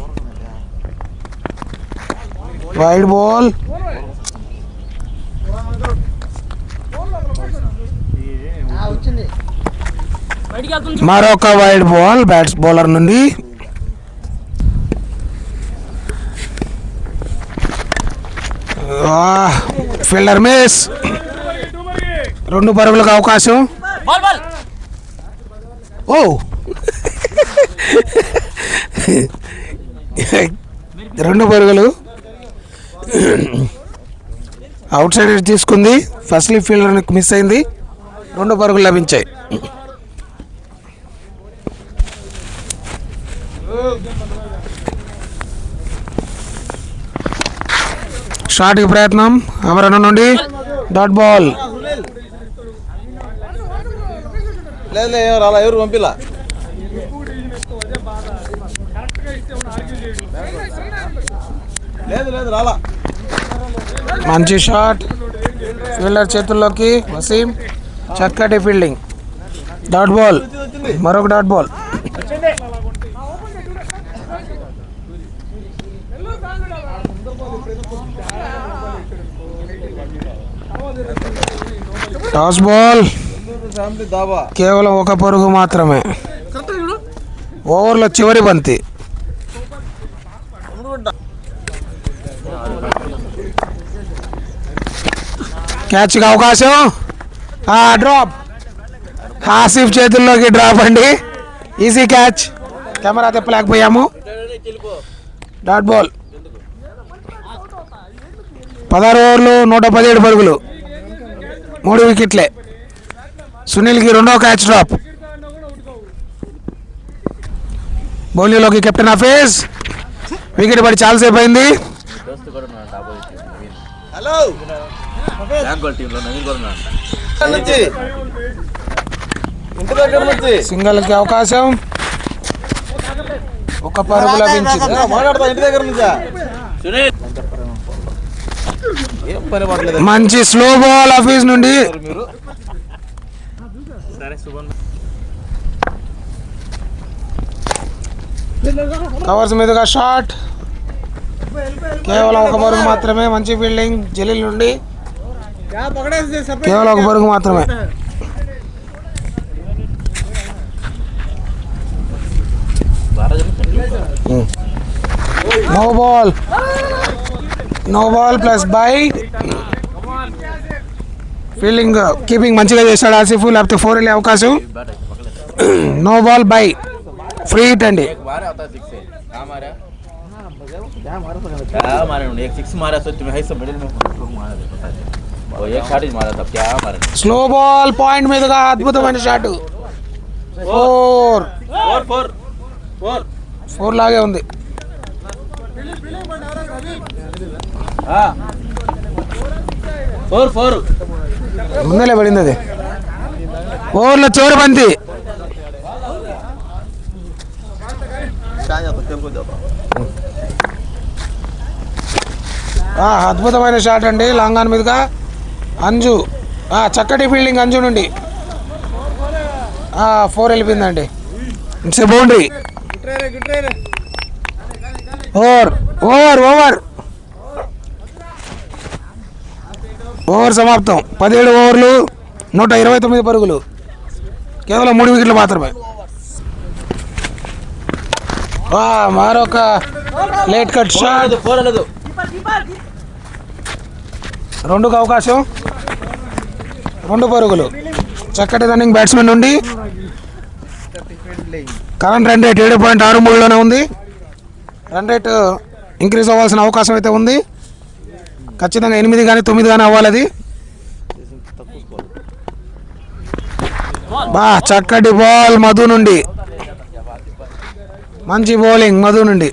Speaker 1: Wide ball. మరొక వైడ్ బాల్ బౌలర్ నుండి. Fielder miss. 2 పరుగులకు అవకాశం. ఓ 2 పరుగులు. అవుట్ సైడ్ తీసుకుంది. ఫస్ట్ లీఫ్ ఫీల్డర్ మిస్ అయింది. 2 పరుగులు లభించాయి. షాట్కి ప్రయత్నం అమరన్న నుండి. Dot ball.
Speaker 2: ఎవరు పంపిలా. లేదు రాలా.
Speaker 1: మంచి షాట్. ఫీల్డర్ చేతుల్లోకి వసీం. చక్కటి ఫీల్డింగ్. Dot ball. మరొక డాట్ బాల్. Toss ball. కేవలం 1 పరుగు మాత్రమే. ఓవర్లో చివరి బంతి. క్యాచ్కి అవకాశం. డ్రాప్. ఆసిఫ్ చేతుల్లోకి డ్రాప్ అండి. Easy catch. కెమెరా తిప్పలేకపోయాము. Dot ball. 16 ఓవర్లు 117 పరుగులు, 3 వికెట్లే. సునీల్కి 2వ క్యాచ్ డ్రాప్. బౌలింగ్లోకి కెప్టెన్ హఫీజ్. వికెట్ పడి చాలాసేపు అయింది. సింగల్కి అవకాశం. 1 పరుగు లభించింది. మంచి స్లో బాల్ హఫీజ్ నుండి. కవర్స్ మీదుగా షాట్. కేవలం 1 పరుగు మాత్రమే. మంచి ఫీల్డింగ్ జలీల్ నుండి. కేవలం ఒక పరుగు మాత్రమే. No ball plus bye. Fielding keeping మంచిగా చేస్తాడు ఆసిఫ్, లేకపోతే 4 వెళ్ళే అవకాశం. No ball bye, free hit అండి. స్లో బాల్ పాయింట్ మీదుగా అద్భుతమైన షాట్. 4 లాగే ఉంది. ముందలే పడింది అది. ఓవర్లో చివరి బంతి. అద్భుతమైన షాట్ అండి, లాంగ్ ఆన్ మీదుగా అంజు. చక్కటి ఫీల్డింగ్ అంజు నుండి. 4 వెళ్ళిపోయిందండి. It's a boundary. ఓవర్ సమాప్తం. 17 ఓవర్లు, 129 పరుగులు, కేవలం 3 వికెట్లు మాత్రమే. మరొక లేట్ కట్ షాట్. 2కు అవకాశం, 2 పరుగులు. చక్కటి రన్నింగ్ బ్యాట్స్మెన్ నుండి. కరెంట్ రన్ రేట్ 7.63లోనే ఉంది. రన్ రేట్ ఇంక్రీజ్ అవ్వాల్సిన అవకాశం అయితే ఉంది. ఖచ్చితంగా 8 కానీ 9 కానీ అవ్వాలి అది. చక్కటి బాల్ మధు నుండి. మంచి బౌలింగ్ మధు నుండి.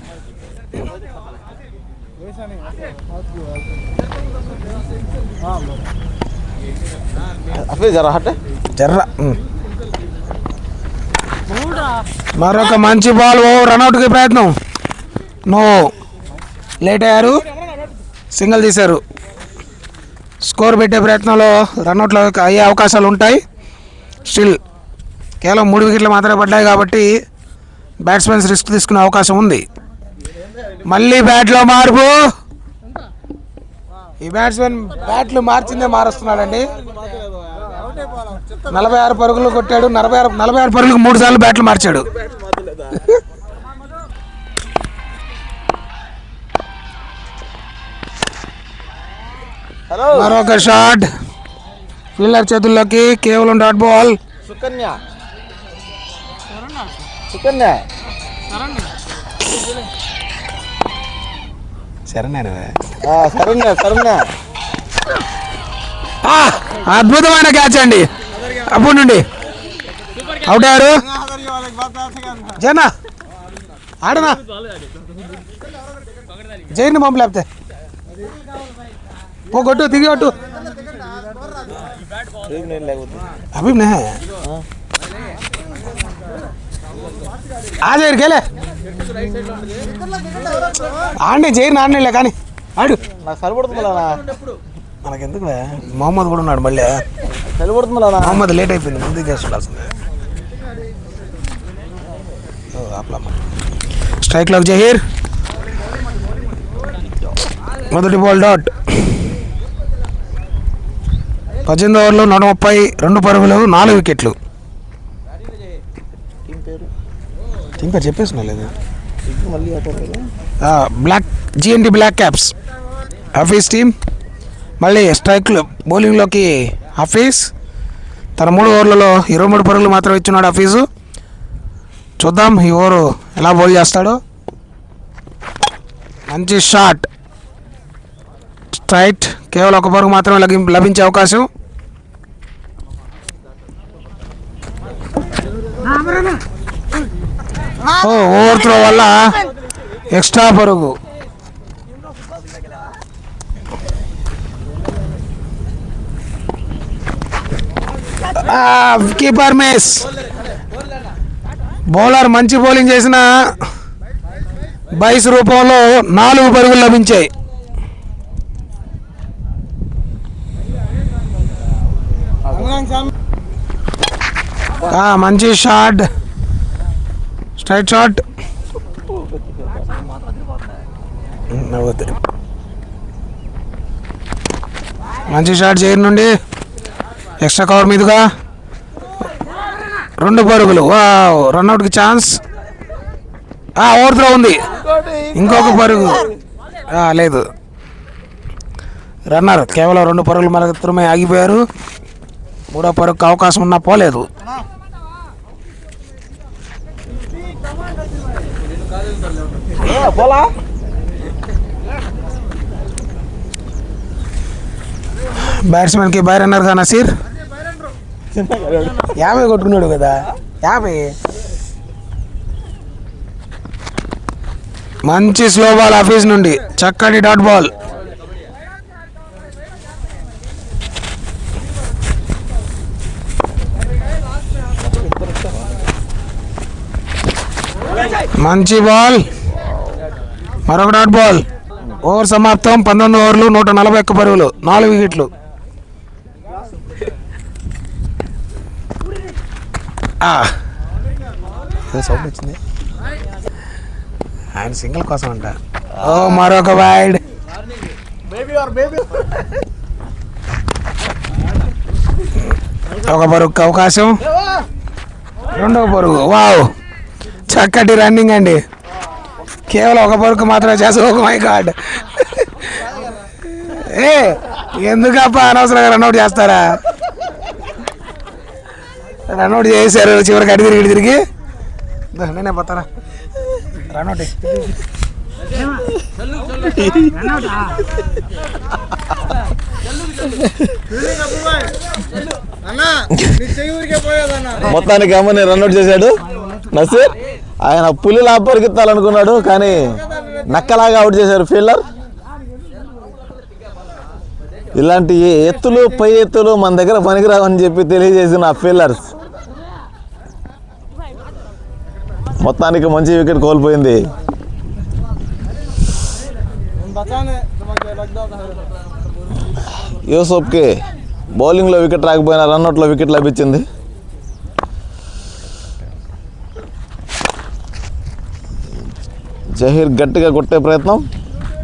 Speaker 1: జర్ర మరొక మంచి బాల్. రన్అట్కి ప్రయత్నం. నో, లేట్ అయ్యారు, సింగిల్ తీశారు. స్కోర్ పెట్టే ప్రయత్నంలో రన్అట్లో అయ్యే అవకాశాలు ఉంటాయి. స్టిల్ కేవలం 3 వికెట్లు మాత్రమే పడ్డాయి కాబట్టి బ్యాట్స్మెన్స్ రిస్క్ తీసుకునే అవకాశం ఉంది. మళ్ళీ బ్యాట్లో మార్పు. ఈ బ్యాట్స్మెన్ బ్యాట్లు మార్చిందే మారుస్తున్నాడండి. 46 పరుగులు కొట్టాడు. 46 పరుగులకు 3 సార్లు బ్యాట్లు మార్చాడు. మరొక షాట్ ఫీల్డర్ చేతుల్లోకి, కేవలం డాట్ బాల్. అద్భుతమైన క్యాచ్ అండి. అప్పుడు నుండి అవుట్ అయ్యారు. జనా ఆడనా జైన్ పంపు, లేకపోతే కొట్టు, తిరిగి కొట్టు. అభి జైర్ గేలే ఆడి జైర్ ఆడలే కానీ ఆడు నాకు సరిపడుతుంది. మనకెందుకు, మొహమ్మద్ కూడా ఉన్నాడు. మళ్ళీ సరిపడుతుంది. మొహమ్మద్ లేట్ అయిపోయింది, ముందుకు చేస్తుండాల్సింది. Strike lock Zaheer. మొదటి బాల్ డాట్. 18 ఓవర్లు 132 పరుగులు, 4 వికెట్లు. టీం పేరు చెప్పేస్తున్నా లేదు. Black GNT black caps Hafeez team. మళ్ళీ స్ట్రైక్లు బౌలింగ్లోకి హఫీజ్. తన 3 ఓవర్లలో 23 పరుగులు మాత్రం ఇచ్చున్నాడు హఫీజు. చూద్దాం ఈ ఓవరు ఎలా బౌల్ చేస్తాడో. మంచి షాట్, స్ట్రైట్, కేవలం 1 పరుగు మాత్రమే లభించే అవకాశం. ఓవర్ త్రో వల్ల ఎక్స్ట్రా పరుగు. Keeper miss. బౌలర్ మంచి బౌలింగ్ చేసిన బైస్ రూపంలో 4 పరుగులు లభించాయి. మంచి షాట్, స్ట్రైట్ షాట్. మంచి షాట్ జైర్ నుండి ఎక్స్ట్రా కవర్ మీదుగా 2 పరుగులు. వావ్, రన్అట్కి ఛాన్స్. ఓవర్ త్రో ఉంది, ఇంకొక పరుగు లేదు. రన్నర్ కేవలం 2 పరుగులు మాత్రమే ఆగిపోయారు. 3వ పరుగుకు అవకాశం ఉన్నా పోలేదు. బ్యాట్స్మెన్కి బై రన్నర్గా నసీర్ 50 కొట్టుకున్నాడు కదా. 50. మంచి స్లో బాల్ ఆఫీస్ నుండి, చక్కటి డాట్ బాల్. మంచి బాల్, మరొక డాట్ బాల్. ఓవర్ సమాప్తం. 19 ఓవర్లు 141 పరుగులు, 4 వికెట్లు. సౌండ్ వచ్చింది, ఆయన సింగిల్ కోసం అంట. మరొక వైడ్. ఒక పరుగుకి అవకాశం, 2వ పరుగు. వావ్, చక్కటి రన్నింగ్ అండి. కేవలం 1 పరుగు మాత్రమే చేస్తారు. మై గాడ్, ఎందుకప్ప అనవసరంగా రన్అట్ చేస్తారా? రన్అట్ చేశారు చివరికి. అడి తిరిగి నేనే పోతారా రన్అట్.
Speaker 2: మొత్తానికి అమ్మని రన్అట్ చేశాడు నసీర్. ఆయన పులిలా పరిగెత్తాలనుకున్నాడు కానీ నక్కలాగా అవుట్ చేశారు ఫీల్డర్. ఇలాంటి ఎత్తులు పై ఎత్తులు మన దగ్గర పనికిరావని చెప్పి తెలియజేసిన ఫీల్డర్స్. మొత్తానికి మంచి వికెట్ కోల్పోయింది. యూసఫ్కి బౌలింగ్లో వికెట్ రాకపోయినా రన్అట్లో వికెట్ లభించింది. జహీర్ గట్టిగా కొట్టే ప్రయత్నం,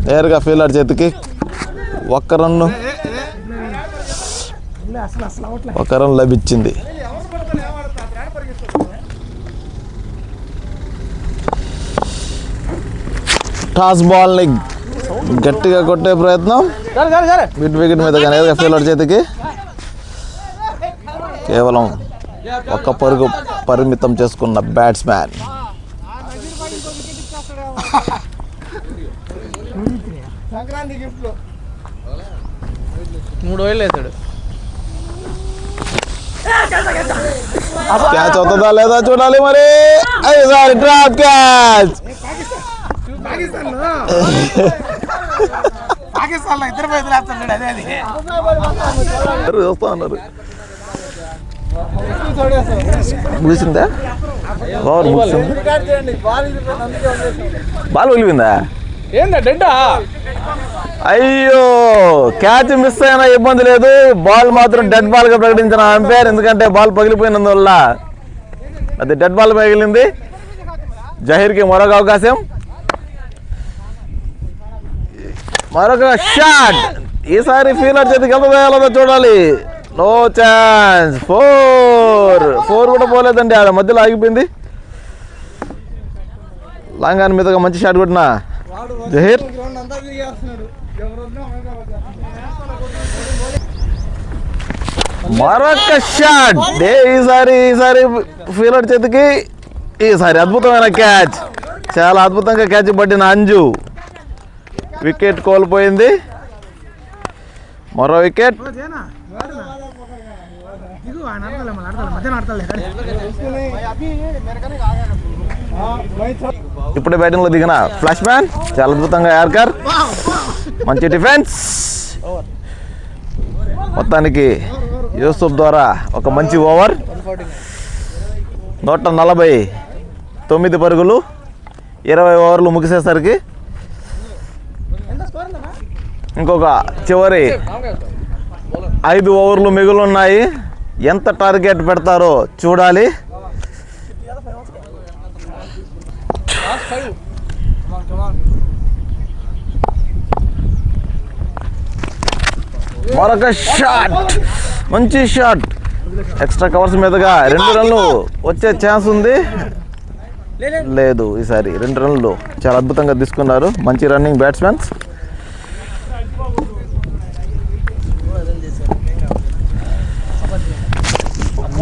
Speaker 2: నేరుగా ఫీల్డర్ చేతికి. 1 రన్ లభించింది. టాస్ బాల్ని గట్టిగా కొట్టే ప్రయత్నం, మిడ్ వికెట్ మీద నేరుగా ఫీల్డర్ చేతికి. కేవలం 1 పరుగు పరిమితం చేసుకున్న బ్యాట్స్మెన్. క్యాచ్ అవుతుందా లేదా చూడాలి మరి. Sorry, drop catch. చూస్తా ఉన్నారు. ముగిసిందా? బాల్ ఒలిపిందా? అయ్యో, క్యాచ్ మిస్ అయినా ఇబ్బంది లేదు. బాల్ మాత్రం డెడ్ బాల్ గా ప్రకటించిన అంపైర్, ఎందుకంటే బాల్ పగిలిపోయినందువల్ల అది డెడ్ బాల్ పగిలింది. జహీర్కి మరొక అవకాశం, మరొక షాట్. ఈసారి ఫీల్డర్ చేతికి ఎంత వేయాలో చూడాలి. No chance. 4 కూడా పోలేదండి, అది మధ్యలో ఆగిపోయింది. లాంగాన్ మీదగా మంచి షాట్ కొట్టిన జహీర్. మరొక షాట్. ఈసారి ఫీల్డర్ చేతికి. ఈసారి అద్భుతమైన క్యాచ్, చాలా అద్భుతంగా క్యాచ్ పట్టిన అంజు. వికెట్ కోల్పోయింది. మరో వికెట్. ఇప్పుడే బ్యాటింగ్ లో దిగిన ఫ్లాష్ మ్యాన్, చాలా అద్భుతంగా యార్కర్, మంచి డిఫెన్స్. మొత్తానికి యూసుఫ్ ద్వారా ఒక మంచి ఓవర్. 149 పరుగులు 20 ఓవర్లు ముగిసేసరికి ఇంకొక చివరి 5 ఓవర్లు మిగులు ఉన్నాయి. ఎంత టార్గెట్ పెడతారో చూడాలి. మరొక షాట్, మంచి షాట్. ఎక్స్ట్రా కవర్స్ మీదుగా 2 రన్లు వచ్చే ఛాన్స్ ఉంది. లేదు, ఈసారి 2 రన్లు చాలా అద్భుతంగా తీసుకున్నారు. మంచి రన్నింగ్ బ్యాట్స్మెన్స్.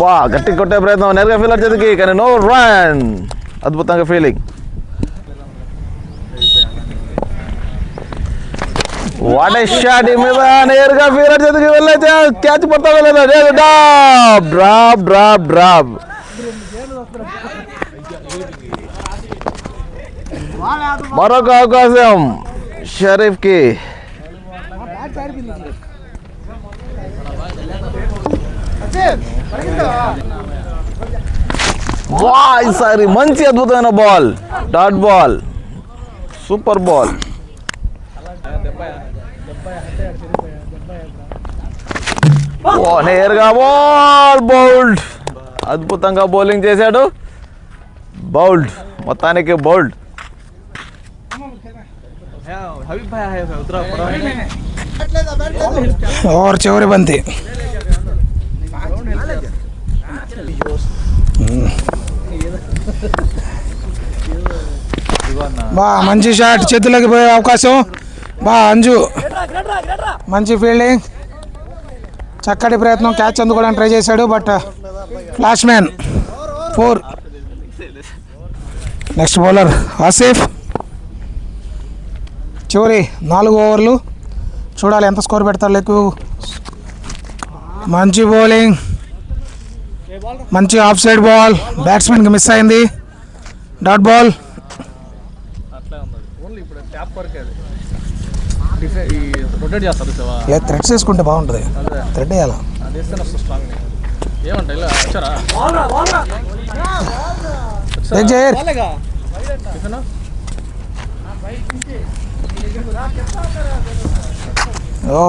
Speaker 2: వా, గట్టి కొట్టే ప్రయత్నం నేరుగా ఫీల్డర్ చేతికి, కానీ నో రన్. అద్భుతంగా ఫీలింగ్. వాట్ ఏ షాట్ మీద నేరుగా ఫీల్డర్ చేతికి వెళ్ళే క్యాచ్ పడతావా లేదా? Drop drop drop drop. మరొక అవకాశం షరీఫ్ కి. ఈసారి మంచి అద్భుతమైన ball, dot ball, super ball. నేరుగా బాల్ బౌల్డ్. అద్భుతంగా బౌలింగ్ చేశాడు. బౌల్డ్, మొత్తానికి బౌల్డ్.
Speaker 1: और చివరి బంతి. బా, మంచి షాట్, చేతులకి పోయే అవకాశం. బా అంజు, మంచి ఫీల్డింగ్, చక్కటి ప్రయత్నం. క్యాచ్ అందుకోవడానికి ట్రై చేశాడు, but flash man 4. Next bowler Asif. చివరి 4 ఓవర్లు, చూడాలి ఎంత స్కోర్ పెడతారు. లెక్కు మంచి బౌలింగ్, మంచి ఆఫ్ సైడ్ బాల్, బ్యాట్స్మెన్కి మిస్ అయింది. Dot ball. లేదు, థ్రెడ్స్ వేసుకుంటే బాగుంటుంది. థ్రెడ్ వేయాలా? ఓ,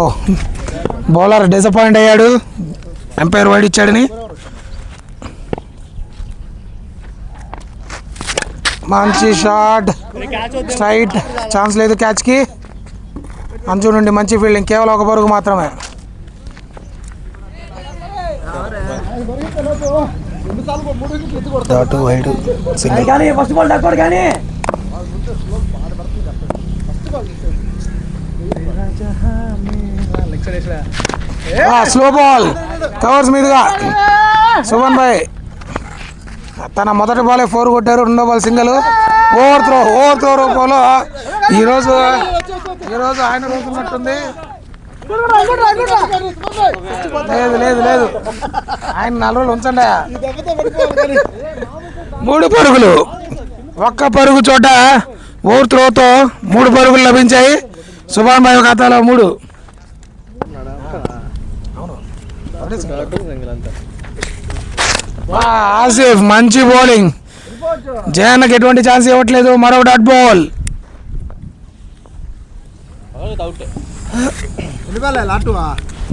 Speaker 1: బౌలర్ డిసప్పాయింట్ అయ్యాడు, ఎంపైర్ వైడ్ ఇచ్చాడని. మంచి షాట్, స్ట్రైట్, ఛాన్స్ లేదు క్యాచ్కి. అంచు నుండి మంచి ఫీల్డింగ్, కేవలం 1 పరుగు మాత్రమే. వైడ్ స్లో బాల్, కవర్స్ మీదుగా సుమన్ భాయ్ తన మొదటి బాలే 4 కొట్టారు. 2వ బాల్ సింగిల్. ఓవర్ త్రో రూపంలో ఈరోజు ఆయన రోజు ఉన్నట్టుంది. లేదు, ఆయన 4 రోజులు ఉంచండి. 3 పరుగులు, 1 పరుగు చోట ఓవర్ త్రోతో 3 పరుగులు లభించాయి. సుభాన్ భాయ్ ఖాతాలో 3. ఆసిఫ్ మంచి బౌలింగ్, జయన్నకి ఎటువంటి ఛాన్స్ ఇవ్వట్లేదు. మరో డాట్ బాల్.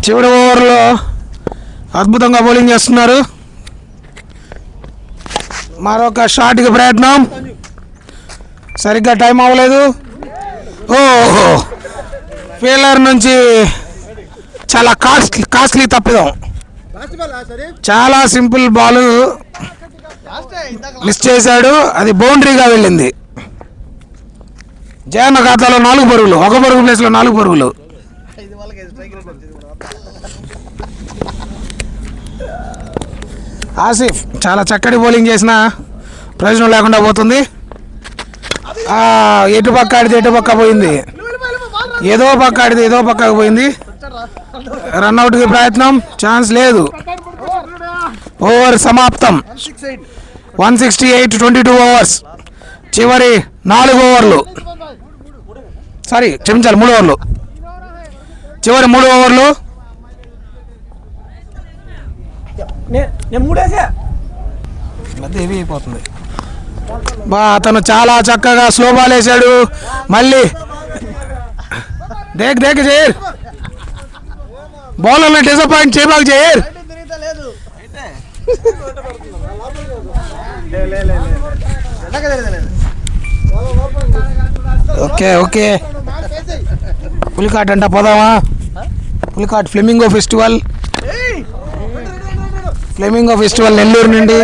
Speaker 1: చివరి ఓవర్లో అద్భుతంగా బౌలింగ్ చేస్తున్నారు. మరొక షాట్కి ప్రయత్నం, సరిగ్గా టైం అవ్వలేదు. ఓహో, ఫీల్డర్ నుంచి చాలా కాస్ట్లీ తప్పిదం. చాలా సింపుల్ బాల్ మిస్ చేశాడు, అది బౌండరీగా వెళ్ళింది. జయన్న ఖాతాలో 4 పరుగులు, 1 పరుగు ప్లేస్లో 4 పరుగులు. ఆసిఫ్ చాలా చక్కటి బౌలింగ్ చేసిన ప్రయోజనం లేకుండా పోతుంది. ఎటు పక్క ఆడితే ఎటు పక్క పోయింది, ఏదో పక్క ఆడితే ఏదో పక్కకు పోయింది. రన్అట్కి ప్రయత్నం, ఛాన్స్ లేదు. ఓవర్ సమాప్తం. 168, 22 ఓవర్స్. చివరి 4 ఓవర్లు, సారీ క్షమించాలి 3 ఓవర్లు. చివరి 3 ఓవర్లు. మధ్య హెవీ అయిపోతుంది. అతను చాలా చక్కగా స్లో బాల్ వేశాడు. మళ్ళీ దేక్ జైర్, బౌలర్ని డిసప్పాయింట్ చేయబాకు జైర్. ఓకే పులికాట్ అంట, పోదామా? పులికాట్ ఫ్లెమింగో ఫెస్టివల్ నెల్లూరు నుండి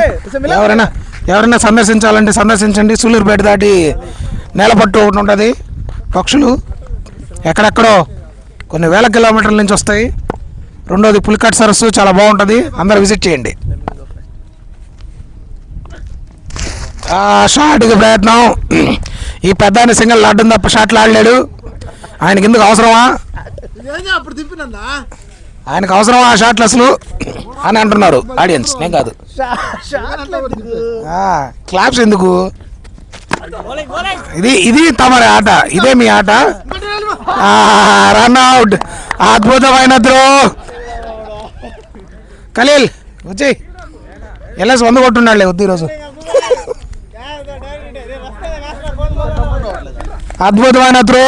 Speaker 1: ఎవరైనా సందర్శించాలంటే సందర్శించండి. సూళ్ళూరుపేట దాటి నేలపట్టు ఒకటి ఉంటుంది. పక్షులు ఎక్కడెక్కడో కొన్ని వేల కిలోమీటర్ల నుంచి వస్తాయి. రెండోది పులికాట్ సరస్సు చాలా బాగుంటుంది, అందరు విజిట్ చేయండి. షాట్కి ప్రయత్నం. ఈ పెద్ద ఆయన సింగిల్ ఆడడం తప్ప షాట్లు ఆడలేడు. ఆయనకి ఎందుకు అవసరమా, ఆయనకు అవసరమా ఆ షాట్లు అసలు అని అంటున్నారు ఆడియన్స్, నేను కాదు. క్లాప్స్ ఎందుకు? ఇది తమరి ఆట, ఇదే మీ ఆట. రన్అట్, అద్భుతమైన త్రో. ఖలీల్ వచ్చి ఎల్ఎస్ 100 కొట్టున్నాడులే వద్దు ఈరోజు. అద్భుతమైన త్రో.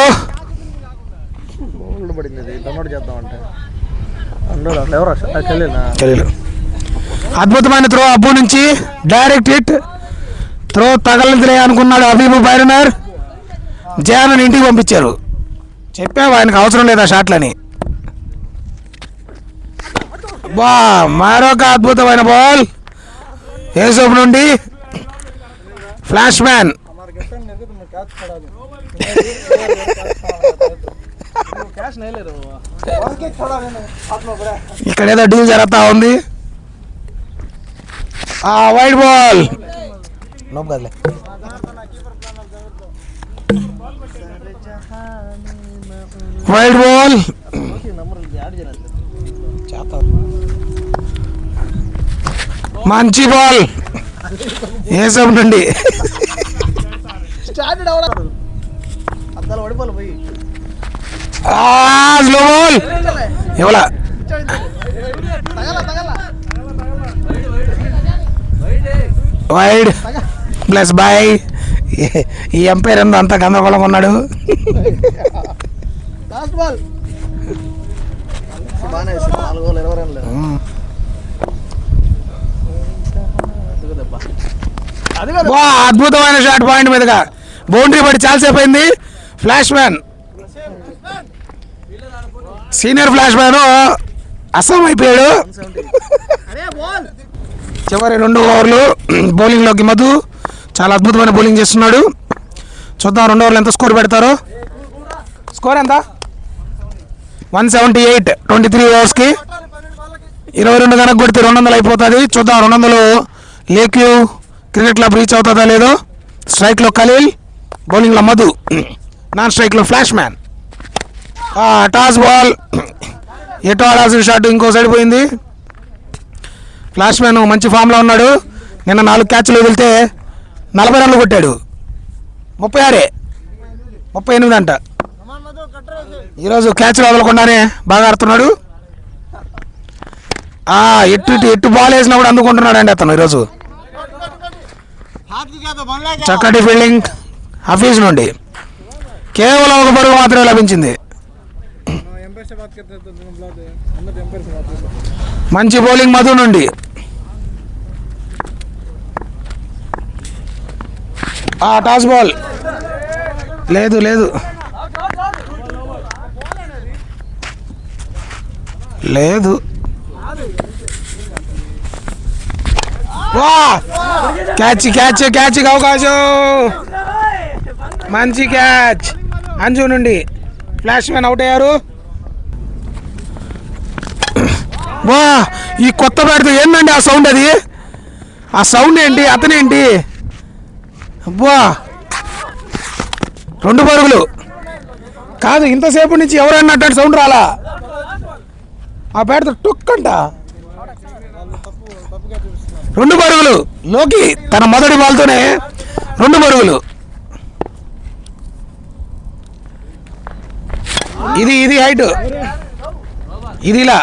Speaker 1: అద్భుతమైన త్రో అబ్బు నుంచి, డైరెక్ట్ హిట్. త్రో తగలదులే అనుకున్నాడు హబీబు బైరనర్. జయాన్ని ఇంటికి పంపించారు. చెప్పావు ఆయనకు అవసరం లేదా షాట్లని. బా మరొక అద్భుతమైన బాల్ యూసుఫ్ నుండి. Flash man. ఇక్కడ ఏదో డీల్ జరుగుతా ఉంది. Wide ball. Wide ball. మంచి బాల్ యూసుఫ్ నుండి. స్లో బాల్ ఇవ్వాల. Wide plus by. ఈ ఎంపైర్ ఎంతో అంతా గందరగోళంగా ఉన్నాడు. అద్భుతమైన షాట్ పాయింట్ మీదుగా బౌండరీ పడి చాలాసేపు అయింది. Flash man, senior flash man Assam అయిపోయాడు. చివరి 2 ఓవర్లు బౌలింగ్లోకి మధు చాలా అద్భుతమైన బౌలింగ్ చేస్తున్నాడు. చూద్దాం 2 ఓవర్లు ఎంత స్కోర్ పెడతారో. స్కోర్ ఎంత? 178 23 ఓవర్స్కి. 22 కనుక కొడితే 200 అయిపోతుంది. చూద్దాం 200 లేక్యూ క్రికెట్ క్లబ్ రీచ్ అవుతుందా లేదో. స్ట్రైక్లో ఖలీల్, బౌలింగ్లో మధు, నాన్ స్ట్రైక్లో ఫ్లాష్ మ్యాన్. Toss ball. ఎటు ఆడాల్సిన షాట్ ఇంకో సైడ్ పోయింది. ఫ్లాష్ మ్యాన్ మంచి ఫామ్లో ఉన్నాడు. నిన్న 4 క్యాచ్లు వదిలితే 40 రన్లు కొట్టాడు. 38 అంట. ఈరోజు క్యాచ్లు వదలకుండానే బాగా ఆడుతున్నాడు. ఎట్టు బాల్ వేసినా కూడా అందుకుంటున్నాడు అండి అతను ఈరోజు. చక్కటి ఫీల్డింగ్ హఫీజ్ నుండి. కేవలం 1 పరుగు మాత్రమే లభించింది. మంచి బౌలింగ్ మధు నుండి. Toss ball. లేదు లేదు లేదు. క్యాచ్ అవకాశం. మంచి క్యాచ్ అంజు నుండి. ఫ్లాష్ మ్యాన్ అవుట్ అయ్యారు. వా ఈ కొత్త బ్యాట్తో ఏంటండి ఆ సౌండ్? అది ఆ సౌండ్ ఏంటి? అతనేంటి? అబ్బా 2 పరుగులు కాదు, ఇంతసేపు నుంచి ఎవరన్నా అట్లాంటి సౌండ్ రాలా. ఆ బ్యాట్తో టుక్కంట 2 పరుగులు. లోకి తన మొదటి బాల్తోనే 2 పరుగులు. ఇది హైట్, ఇది ఇలా,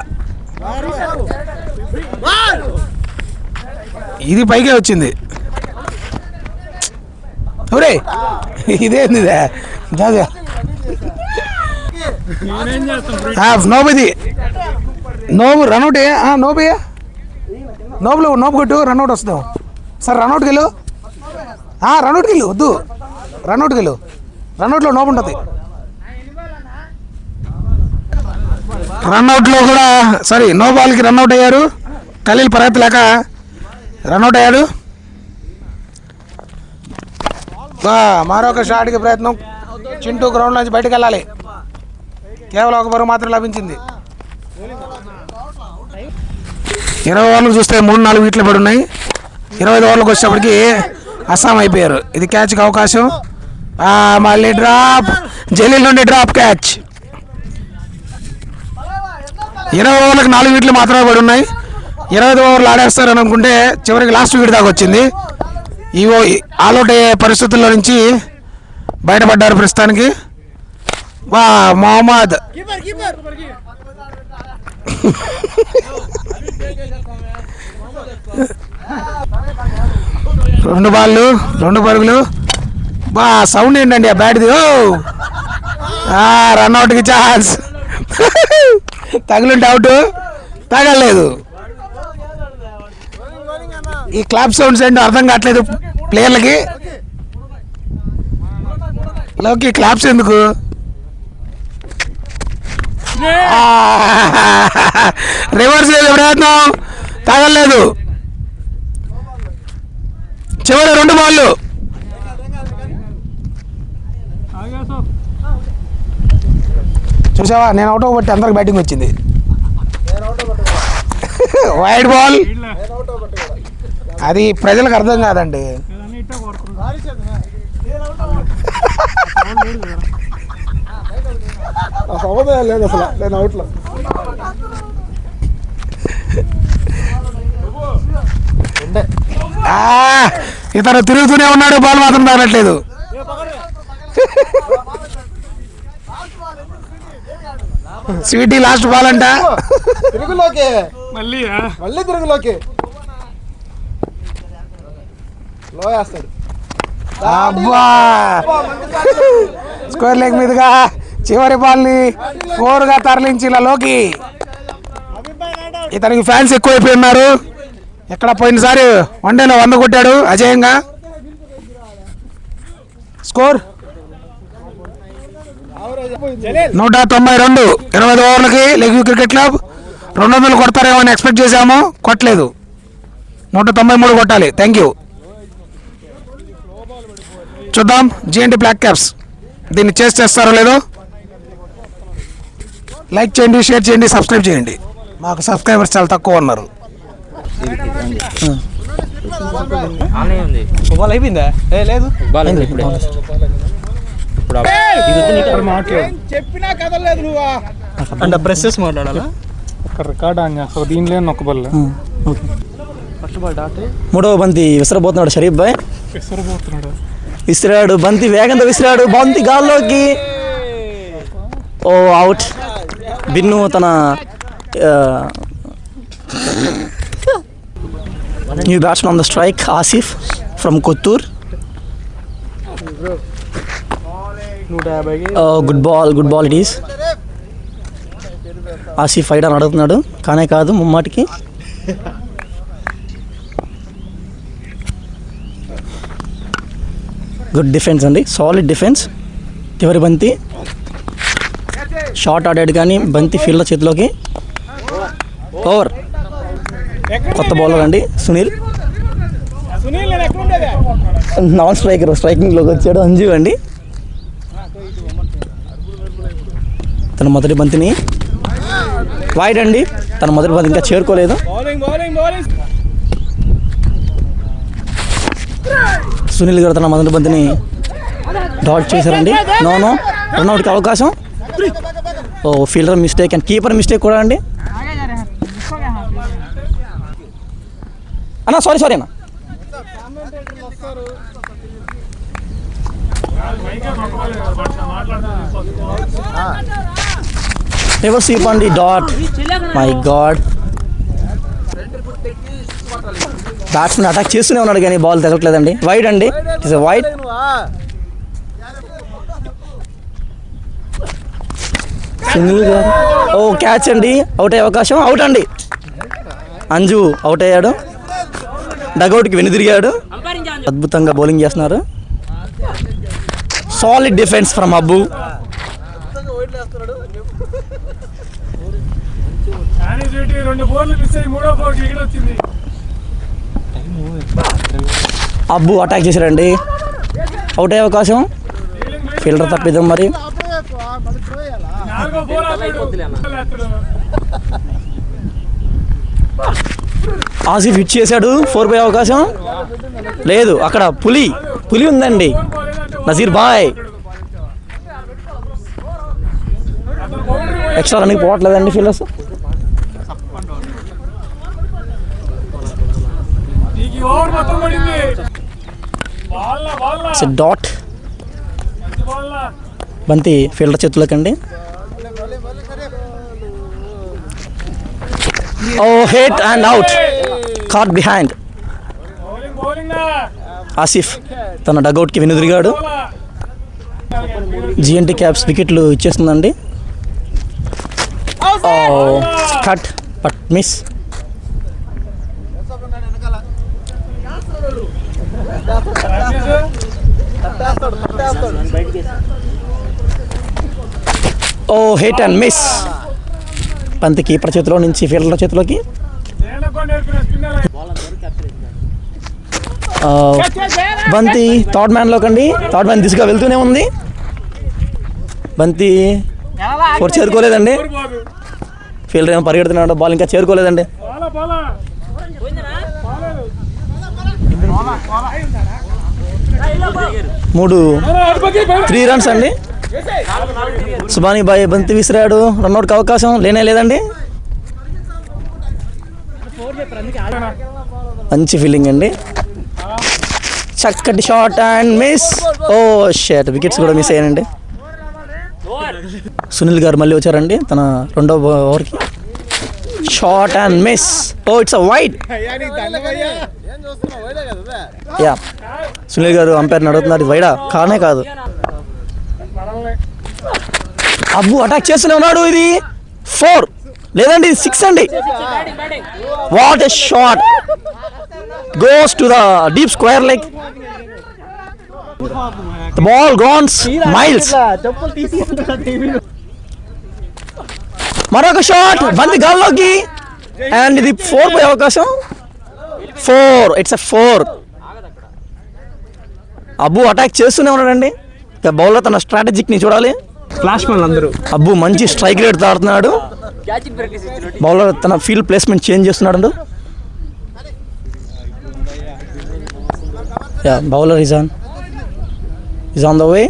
Speaker 1: ఇది పైకే వచ్చింది. ఒరే ఇదేంది? నోబది నోబు రన్అట్. నోబయ్యా నోబు కొట్టు, రన్అట్ వస్తాం సార్. రన్అట్కి వెళ్ళు, రన్అట్కి వెళ్ళు. వద్దు, రన్అట్కి వెళ్ళు. రన్అట్లో నోబు ఉంటుంది. రన్అట్లో కూడా నో బాల్కి రన్అట్ అయ్యారు. ఖలీల్ పరిగెత్త లేక రన్అట్ అయ్యాడు. మరొక షాట్కి ప్రయత్నం. చింటూ గ్రౌండ్ నుంచి బయటకు వెళ్ళాలి. కేవలం ఒక బరువు మాత్రం లభించింది. 20 ఓవర్లకు చూస్తే 3-4 వికెట్లు పడి ఉన్నాయి. 25 ఓవర్లకు వచ్చేటప్పటికి అస్సాం అయిపోయారు. ఇది క్యాచ్కి అవకాశం. మళ్ళీ డ్రాప్. జలీల్ నుండి డ్రాప్ క్యాచ్. 20 ఓవర్లకు 4 వికెట్లు మాత్రమే పడి ఉన్నాయి. 25 ఓవర్లు ఆడేస్తారని అనుకుంటే చివరికి లాస్ట్ వికెట్ దాకా వచ్చింది. ఇవో ఆల్అౌట్ అయ్యే పరిస్థితుల్లో నుంచి బయటపడ్డారు ప్రస్తుతానికి. మొహమ్మద్ 2 బాళ్ళు 2 పరుగులు. సౌండ్ ఏంటండి ఆ బ్యాట్ది? రన్అట్కి ఛాన్స్. తగిలింటే అవుట్, తగలేదు. ఈ క్లాప్ సౌండ్స్ ఏంటో అర్థం కావట్లేదు ప్లేయర్లకి. లోకి క్లాప్స్ ఎందుకు? రివర్స్ ప్రయత్నం, తగలేదు. చివరి 2 బాళ్ళు. చూసావా, నేను అవుట్ అవ్వబట్టి అందరికి బ్యాటింగ్ వచ్చింది. Wide ball. అది ప్రజలకు అర్థం కాదండి. లేదు అసలు నేను అవుట్లో. ఇతను తిరుగుతూనే ఉన్నాడు, బాల్ మాత్రం తగలట్లేదు. స్వీటీ లాస్ట్ బాల్ అంట.
Speaker 3: తిరుగులోకి మళ్ళీ తిరుగులోకి లో వేస్తాడు.
Speaker 1: అబ్బా, స్క్వేర్ లెగ్ మీదుగా చివరి బాల్ని 4గా తరలించి లోకి. ఇతనికి ఫ్యాన్స్ ఎక్కువైపోయి ఉన్నారు. ఎక్కడ పోయినసారి వన్డేలో 100 కొట్టాడు అజేయంగా. స్కోర్ 192. 25 ఓవర్లకి లెగ్ క్రికెట్ క్లబ్ 200 కొడతారేమో అని ఎక్స్పెక్ట్ చేశాము, కొట్టలేదు. 193 కొట్టాలి. Thank you. చూద్దాం జేఎన్టీ బ్లాక్ క్యాప్స్ దీన్ని చేస్తారో లేదో. లైక్ చేయండి, షేర్ చేయండి, సబ్స్క్రైబ్ చేయండి. మాకు సబ్స్క్రైబర్స్ చాలా తక్కువ ఉన్నారు.
Speaker 3: అయిపోయిందా? లేదు, చెప్పినా కదలేదు. నువ్వు అంటే ప్రెసెస్ మాట్లాడాలా? రికార్డ్ ఆన్ చేస్తావు దీనిలో ఒక బల్.
Speaker 4: మూడవ బంతి విసిరబోతున్నాడు షరీఫ్ భాయ్. విసిరాడు బంతి, వేగంతో విసిరాడు బంతి గాల్లోకి. ఓ అవుట్. బిన్ను తన new batsman on the strike Asif from Kothur. Good ball it is. Asif fight అని అడుగుతున్నాడు, కానే కాదు ముమ్మాటికి. గుడ్ డిఫెన్స్ అండి, సాలిడ్ డిఫెన్స్. చివరి బంతి షార్ట్ ఆడాడు కానీ బంతి ఫీల్డర్ చేతిలోకి. ఓవర్. కొత్త బౌలర్ అండి సునీల్, నాన్ స్ట్రైకర్, స్ట్రైకింగ్లోకి వచ్చాడు అంజు అండి. తన మొదటి బంతిని వైడ్ అండి. తన మొదటి బంతి ఇంకా చేరుకోలేదు. సునీల్ గారు తన మొదటి బంతిని డాట్ చేశారండి. నో రన్అట్కి అవకాశం. Oh fielder mistake and keeper mistake కూడా అండి. అన్నా సారీ అన్న. రివర్స్ స్వీప్ అండి, dot. My god, batsmen attack చేస్తూనే ఉన్నాడు కానీ బాల్ తగలట్లేదండి. వైడ్ అండి, it's wide. Sunil garu oh catch అండి, అవుట్ అయ్యే అవకాశం. అవుట్ అండి, అంజు అవుట్ అయ్యాడు. డగౌట్కి వెనుదిరిగాడు. అద్భుతంగా బౌలింగ్ చేస్తున్నారు. Solid defence from Abbu. Abbu attack చేశారండి, అవుట్ అయ్యే అవకాశం. ఫీల్డర్ తప్పిద్దాం మరి. ఆసిఫ్ హిట్ చేశాడు, 4 పోయే అవకాశం లేదు. అక్కడ పులి ఉందండి. నజీర్ బాయ్ ఎక్స్ట్రా రన్నింగ్ పోవట్లేదండి ఫీల్డర్స్. డాట్ బంతి ఫీల్డర్ చేతులకండి. Oh hit and out, caught behind. Asif తన డగౌట్కి వెనుదిరిగాడు. జిఎన్టీ క్యాప్స్ వికెట్లు ఇచ్చేస్తుందండి. Cut but miss. Oh hit and miss. బంతి కీపర్ చేతిలో నుంచి ఫీల్డర్ చేతిలోకి. బంతి థర్డ్ మ్యాన్లోకండి. థర్డ్ మ్యాన్ దిశగా వెళ్తూనే ఉంది. బంతి 4 చేరుకోలేదండి. ఫీల్డర్ ఏమో పరిగెడుతున్నాడు, బాల్ ఇంకా చేరుకోలేదండి. 3 రన్స్ అండి. సుబానీ బాయ్ బంతి విసిరాడు, రన్అట్కి అవకాశం లేదండి. మంచి ఫీల్డింగ్ అండి, చక్కటి shot and miss. Oh shot, wickets కూడా మిస్ అయ్యానండి. సునీల్ గారు మళ్ళీ వచ్చారండి తన 2వ ఓవర్కి. Shot and miss. Oh it's a wide. Yeah, Sunil garu అంపైర్ని అడుగుతున్నారు, వైడా కానే కాదు. అబ్బు అటాక్ చేస్తూనే ఉన్నాడు. ఇది 4 లేదండి, 6 అండి. What a shot, goes to the deep square leg. The ball గోన్స్ miles. మరొక షాట్, బంతి గాల్లోకి. అండ్ ఇది 4 పోయే అవకాశం. 4, ఇట్స్ అ 4. అబ్బు అటాక్ చేస్తూనే ఉన్నాడండి. బౌలర్ తన స్ట్రాటజిక్ని చూడాలి.
Speaker 3: ఫ్లాష్ మ్యాన్ అందరూ.
Speaker 4: అబ్బు మంచి స్ట్రైక్ రేట్ తాడుతున్నాడు. బౌలర్ తన ఫీల్డ్ ప్లేస్మెంట్ చేంజ్ చేస్తున్నాడు. Yeah, bowler is on the way.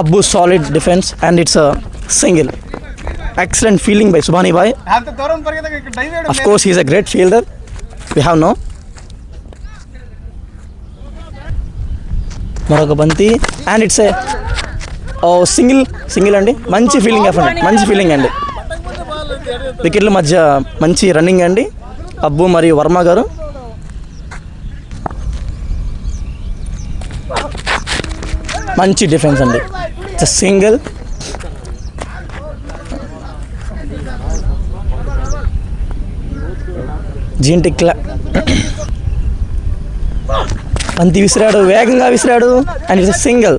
Speaker 4: Abbu solid defence and it's a single. Excellent fielding by Subani bhai. Of course, he is a great fielder. We have no. మరొక బంతి అండ్ ఇట్స్ ఏ సింగిల్ అండి. మంచి ఫీల్డింగ్ అండి. వికెట్ల మధ్య మంచి రన్నింగ్ అండి. అబ్బు మరియు వర్మ గారు. మంచి డిఫెన్స్ అండి. It's single. జీంటి బంతి విసిరాడు, వేగంగా విసిరాడు అండ్ ఇట్స్ సింగిల్.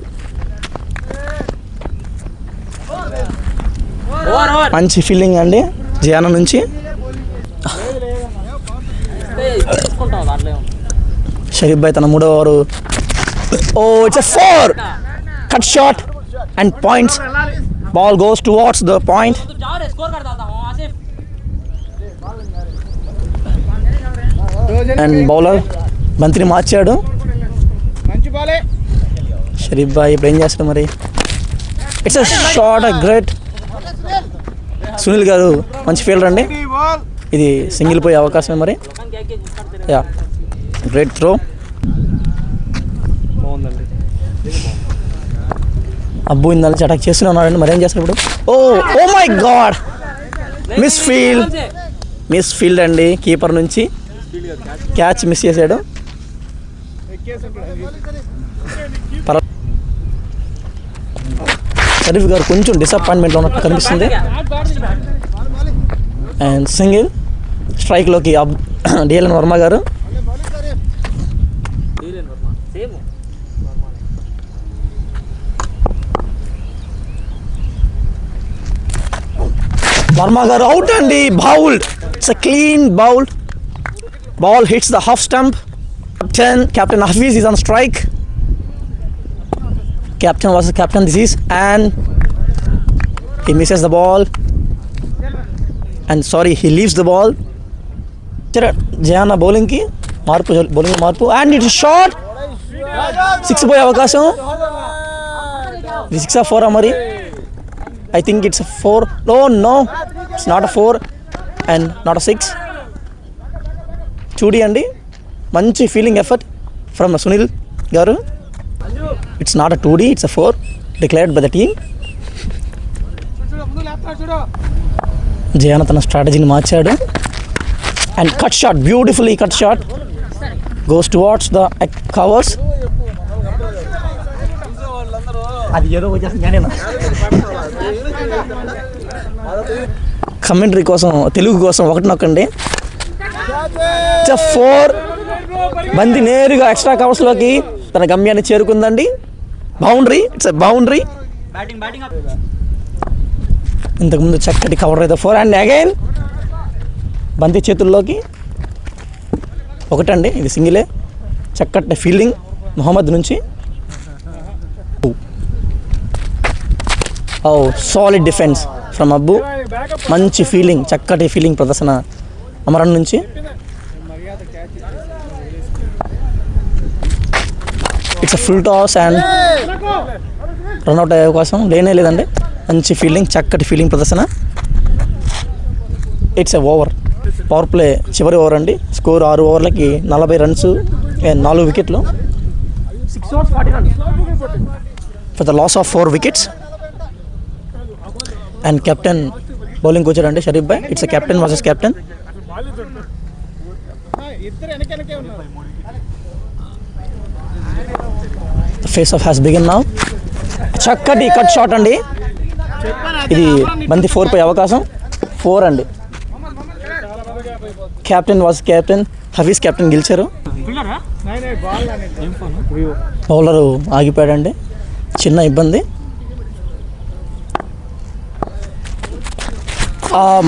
Speaker 4: మంచి ఫీల్డింగ్ అండి జియానా నుంచి. షరీఫ్ భాయ్ తన 3వ over. Oh it's a 4 cut shot and points. Ball goes towards the point. And bowler బంతిని మార్చాడు. షరీఫ్ భాయ్ ఇప్పుడు ఏం చేస్తాడు మరి. It's a shot, great. Sunil garu మంచి ఫీల్డర్ అండి. ఇది సింగిల్ పోయే అవకాశమే మరి. Yeah, great throw. అబ్బు ఇందాక అటాక్ చేస్తూనే ఉన్నాడండి, మరి ఏం చేస్తాడు ఇప్పుడు. Oh my god, misfield అండి కీపర్ నుంచి. క్యాచ్ మిస్ చేశాడు. షరీఫ్ గారు కొంచెం డిసప్పాయింట్మెంట్లో ఉన్నట్టు కనిపిస్తుంది. And single. స్ట్రైక్లోకి డిఎల్ఎన్ వర్మ గారు. వర్మ గారు అవుట్ అండి. Bowled. It's a clean bowled. Ball hits the half stump. Captain Hafeez is on strike. Captain versus captain this is, and he misses the ball, and sorry, he leaves the ball. Jayana bowling ki marpu and it's shot. 6 boy avakasam. This 6 or 4 amari. I think it's a 4. No, it's not a 4 and not a 6. Chudi andi manchi feeling effort from Sunil garu. It's not a 2D, it's a 4 declared by the team. Jayana తన స్ట్రాటజీని మార్చాడు. And cut shot, beautifully cut shot, goes towards the covers. అది ఏదో వచ్చేసింది. కమెంటరీ కోసం, తెలుగు కోసం ఒకటి నొక్కండి. 4 బంతి నేరుగా ఎక్స్ట్రా కవర్స్లోకి తన గమ్యాన్ని చేరుకుందండి. Boundary, it's a boundary. ఇంతకుముందు చక్కటి కవర్ అయితే 4 అండ్ అగైన్ బంతి చేతుల్లోకి ఒకటండి. ఇది సింగిలే. చక్కటి ఫీల్డింగ్ మొహమ్మద్ నుంచి. Solid defence from Abbu. మంచి ఫీలింగ్, చక్కటి ఫీలింగ్ ప్రదర్శన అమరన్ నుంచి. It's full toss and run out అయ్యే అవకాశం లేదండి. మంచి ఫీల్డింగ్, చక్కటి ఫీల్డింగ్ ప్రదర్శన. It's a over. Power play చివరి ఓవర్ అండి. స్కోర్ 6 ఓవర్లకి 40 రన్స్, 4 వికెట్లు. 6 overs 40 runs for the loss of 4 wickets. And captain bowling వచ్చారండి Sharif bhai. It's a captain versus captain. Face off has begin now. చక్కటి కట్ షాట్ అండి. ఇది బంతి 4 పై అవకాశం. 4 అండి. Captain was captain, Hafeez captain గెలిచారు. బౌలరు ఆగిపోయాడండి, చిన్న ఇబ్బంది.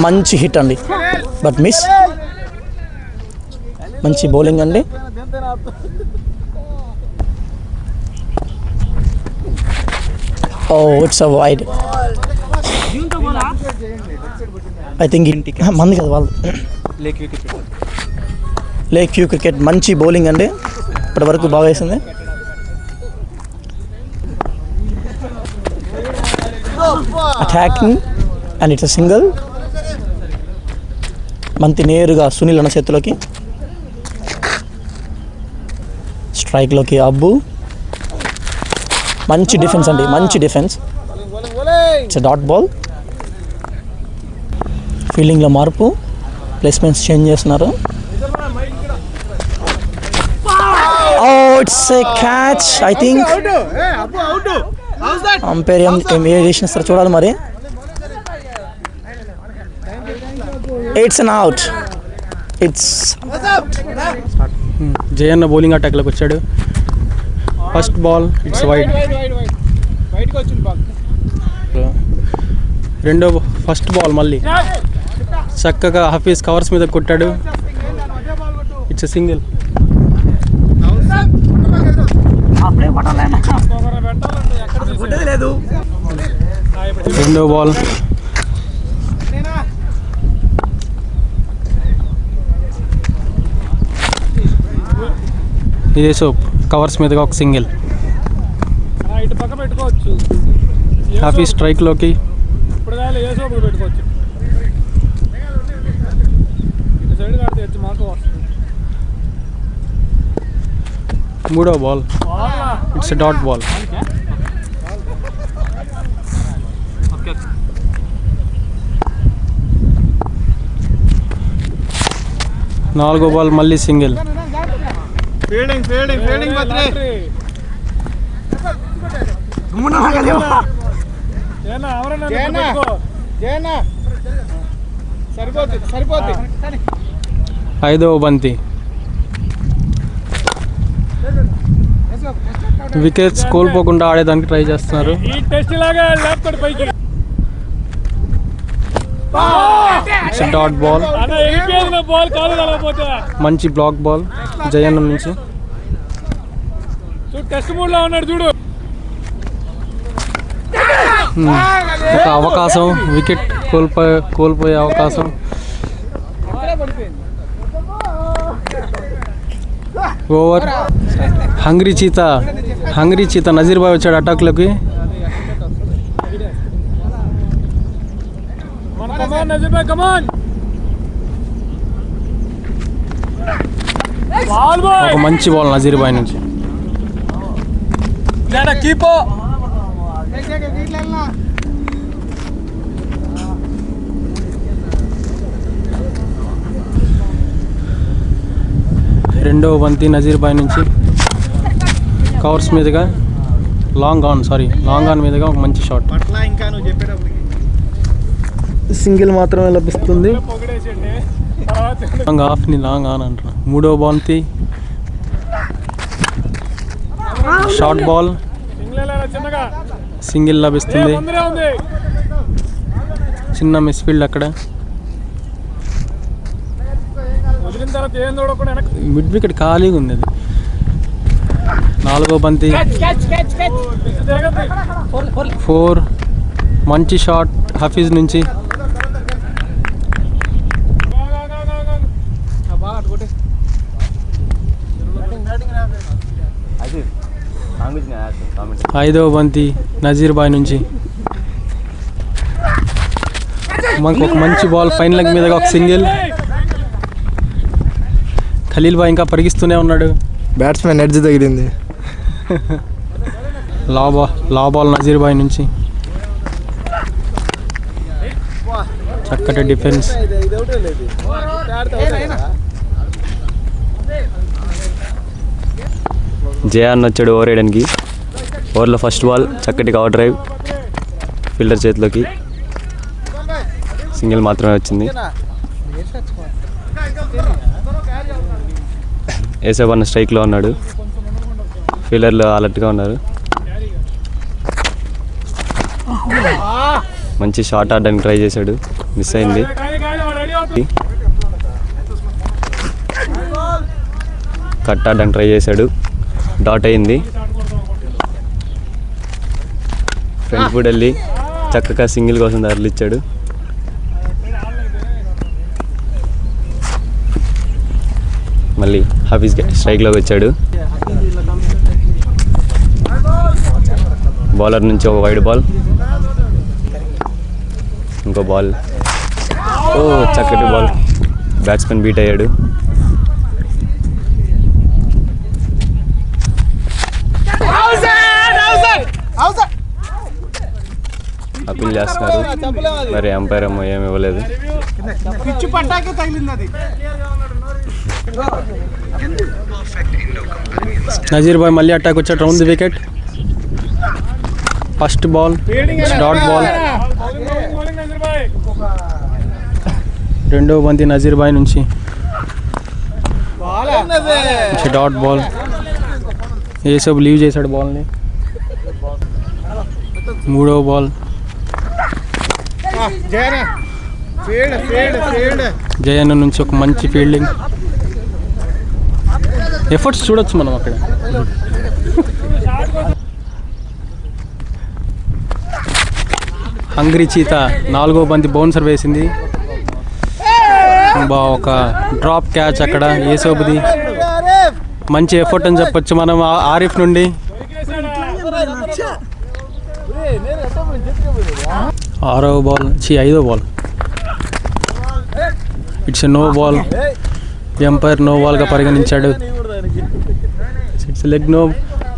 Speaker 4: మంచి హిట్ అండి, బట్ మిస్. మంచి బౌలింగ్ అండి. It's a wide. I think మంది కదా వాళ్ళు. లేక్ వ్యూ క్రికెట్ మంచి బౌలింగ్ అండి, ఇప్పటి వరకు బాగా వేసింది. Attacking and it's a single. బంతి నేరుగా సునీల్ అన్న చేతిలోకి. స్ట్రైక్లోకి అబ్బు. మంచి డిఫెన్స్ అండి, మంచి డిఫెన్స్. It's dot ball. ఫీల్డింగ్లో మార్పు, ప్లేస్మెంట్స్ చేంజ్ చేస్తున్నారు. It's a catch. I think umpire ఏం చేసినారు చూడాలి మరి. It's an out. It's
Speaker 3: Jayanna bowling అటాక్లోకి వచ్చాడు. First ball it's wide. First ball మళ్ళీ చక్కగా హఫీజ్ కవర్స్ మీద కొట్టాడు. It's single. రెండో బాల్ యేసోప్ కవర్స్ మీదగా ఒక సింగిల్. హఫీజ్ స్ట్రైక్లోకి. మూడో బాల్ ఇట్స్ డాట్ బాల్. నాలుగో బాల్ మళ్ళీ సింగిల్. ఐదవ బంతి. వికెట్స్ కోల్పోకుండా ఆడేదానికి ట్రై చేస్తున్నారు. It's dot ball. మంచి బ్లాక్ బాల్ జయన్న నుంచి. ఒక అవకాశం, వికెట్ కోల్పోయే అవకాశం. Over. Hungry cheetah Nazir bhai వచ్చాడు అటాక్లోకి. ఒక మంచి బాల్ నజీర్ బాయ్ నుంచి. రెండవ బంతి నజీర్ బాయ్ నుంచి కవర్స్ మీదుగా లాంగ్ ఆన్ మీదుగా ఒక మంచి షాట్. సింగిల్ మాత్రమే లభిస్తుంది. లాంగ్ ఆన్ అంటున్నా. మూడవ బంతి షార్ట్ బాల్, సింగిల్ లభిస్తుంది. చిన్న మిస్ఫీల్డ్ అక్కడ. మిడ్ వికెట్ ఖాళీగా ఉంది. అది నాలుగో బంతి 4. మంచి షాట్ హఫీజ్ నుంచి. ఐదవ బంతి నజీర్ బాయ్ నుంచి. మనకు ఒక మంచి బాల్ ఫైన్ లెగ్ మీద ఒక సింగిల్. ఖలీల్ బాయ్ ఇంకా పరిగిస్తూనే ఉన్నాడు.
Speaker 5: బ్యాట్స్మెన్ ఎడ్జ్ తగిలింది. లా బాల్
Speaker 3: నజీర్ బాయ్ నుంచి. చక్కటి డిఫెన్స్.
Speaker 6: జయాన్ వచ్చాడు ఓవర్ వేయడానికి. ఓవర్లో ఫస్ట్ బాల్ చక్కటి కవర్ డ్రైవ్ ఫీల్డర్ చేతిలోకి. సింగిల్ మాత్రమే వచ్చింది. ఏసేపు అన్న స్ట్రైక్లో ఉన్నాడు. ఫీల్డర్లు అలర్ట్గా ఉన్నారు. మంచి షాట్ ఆడడానికి ట్రై చేశాడు, మిస్ అయింది. కట్ ఆడడానికి ట్రై చేశాడు, డాట్ అయింది. ఫ్రంట్ ఫుడ్ వెళ్ళి చక్కగా సింగిల్ కోసం తరలిచ్చాడు. మళ్ళీ హఫీజ్ స్ట్రైక్లోకి వచ్చాడు. బౌలర్ నుంచి ఒక వైడ్ బాల్, ఇంకో బాల్. ఓ చక్కటి బాల్, బ్యాట్స్మెన్ బీట్ అయ్యాడు. అప్పీల్ చేస్తున్నారు, మరి అంపైర్ ఏమో ఏమి ఇవ్వలేదు.
Speaker 3: నజీర్ బాయ్ మళ్ళీ అటాక్ వచ్చాడు. Round the wicket. First ball dot ball. రెండవ బంతి నజీర్ బాయ్ నుంచి డాట్ బాల్. ఏసబ్ లీవ్ చేశాడు బాల్ని. మూడవ బాల్ జయన్న నుంచి ఒక మంచి ఫీల్డింగ్. ఎఫర్ట్స్ చూడొచ్చు మనం అక్కడ. హంగ్రీ చీత నాలుగో బంతి బౌన్సర్ వేసింది. ఒక డ్రాప్ క్యాచ్ అక్కడ ఏసోబుది. మంచి ఎఫర్ట్ అని చెప్పొచ్చు మనం ఆరిఫ్ నుండి. ఐదో ball it's no ball. Umpire no బాల్గా పరిగణించాడు. It's leg no.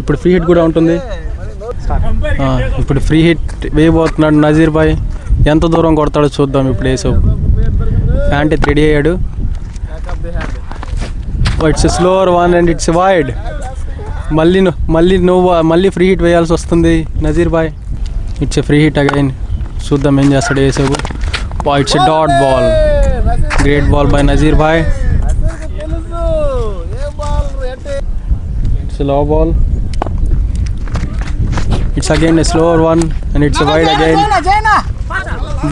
Speaker 3: ఇప్పుడు ఫ్రీ హిట్ కూడా ఉంటుంది. ఇప్పుడు ఫ్రీ హిట్ వేయబోతున్నాడు నజీర్ బాయ్. ఎంత దూరం కొడతాడో చూద్దాం. ఇప్పుడు ఏసోబ్ ఫ్యాంట్ రెడీ అయ్యాడు. It's slower one and it's wide. మళ్ళీ ఫ్రీ హిట్ వేయాల్సి వస్తుంది Nazeer bhai. It's free hit again. చూద్దాం ఏం చేస్తాడు Yesob. It's dot ball. Great ball by Nazeer bhai. It's low ball. It's again a slower one and it's a wide again.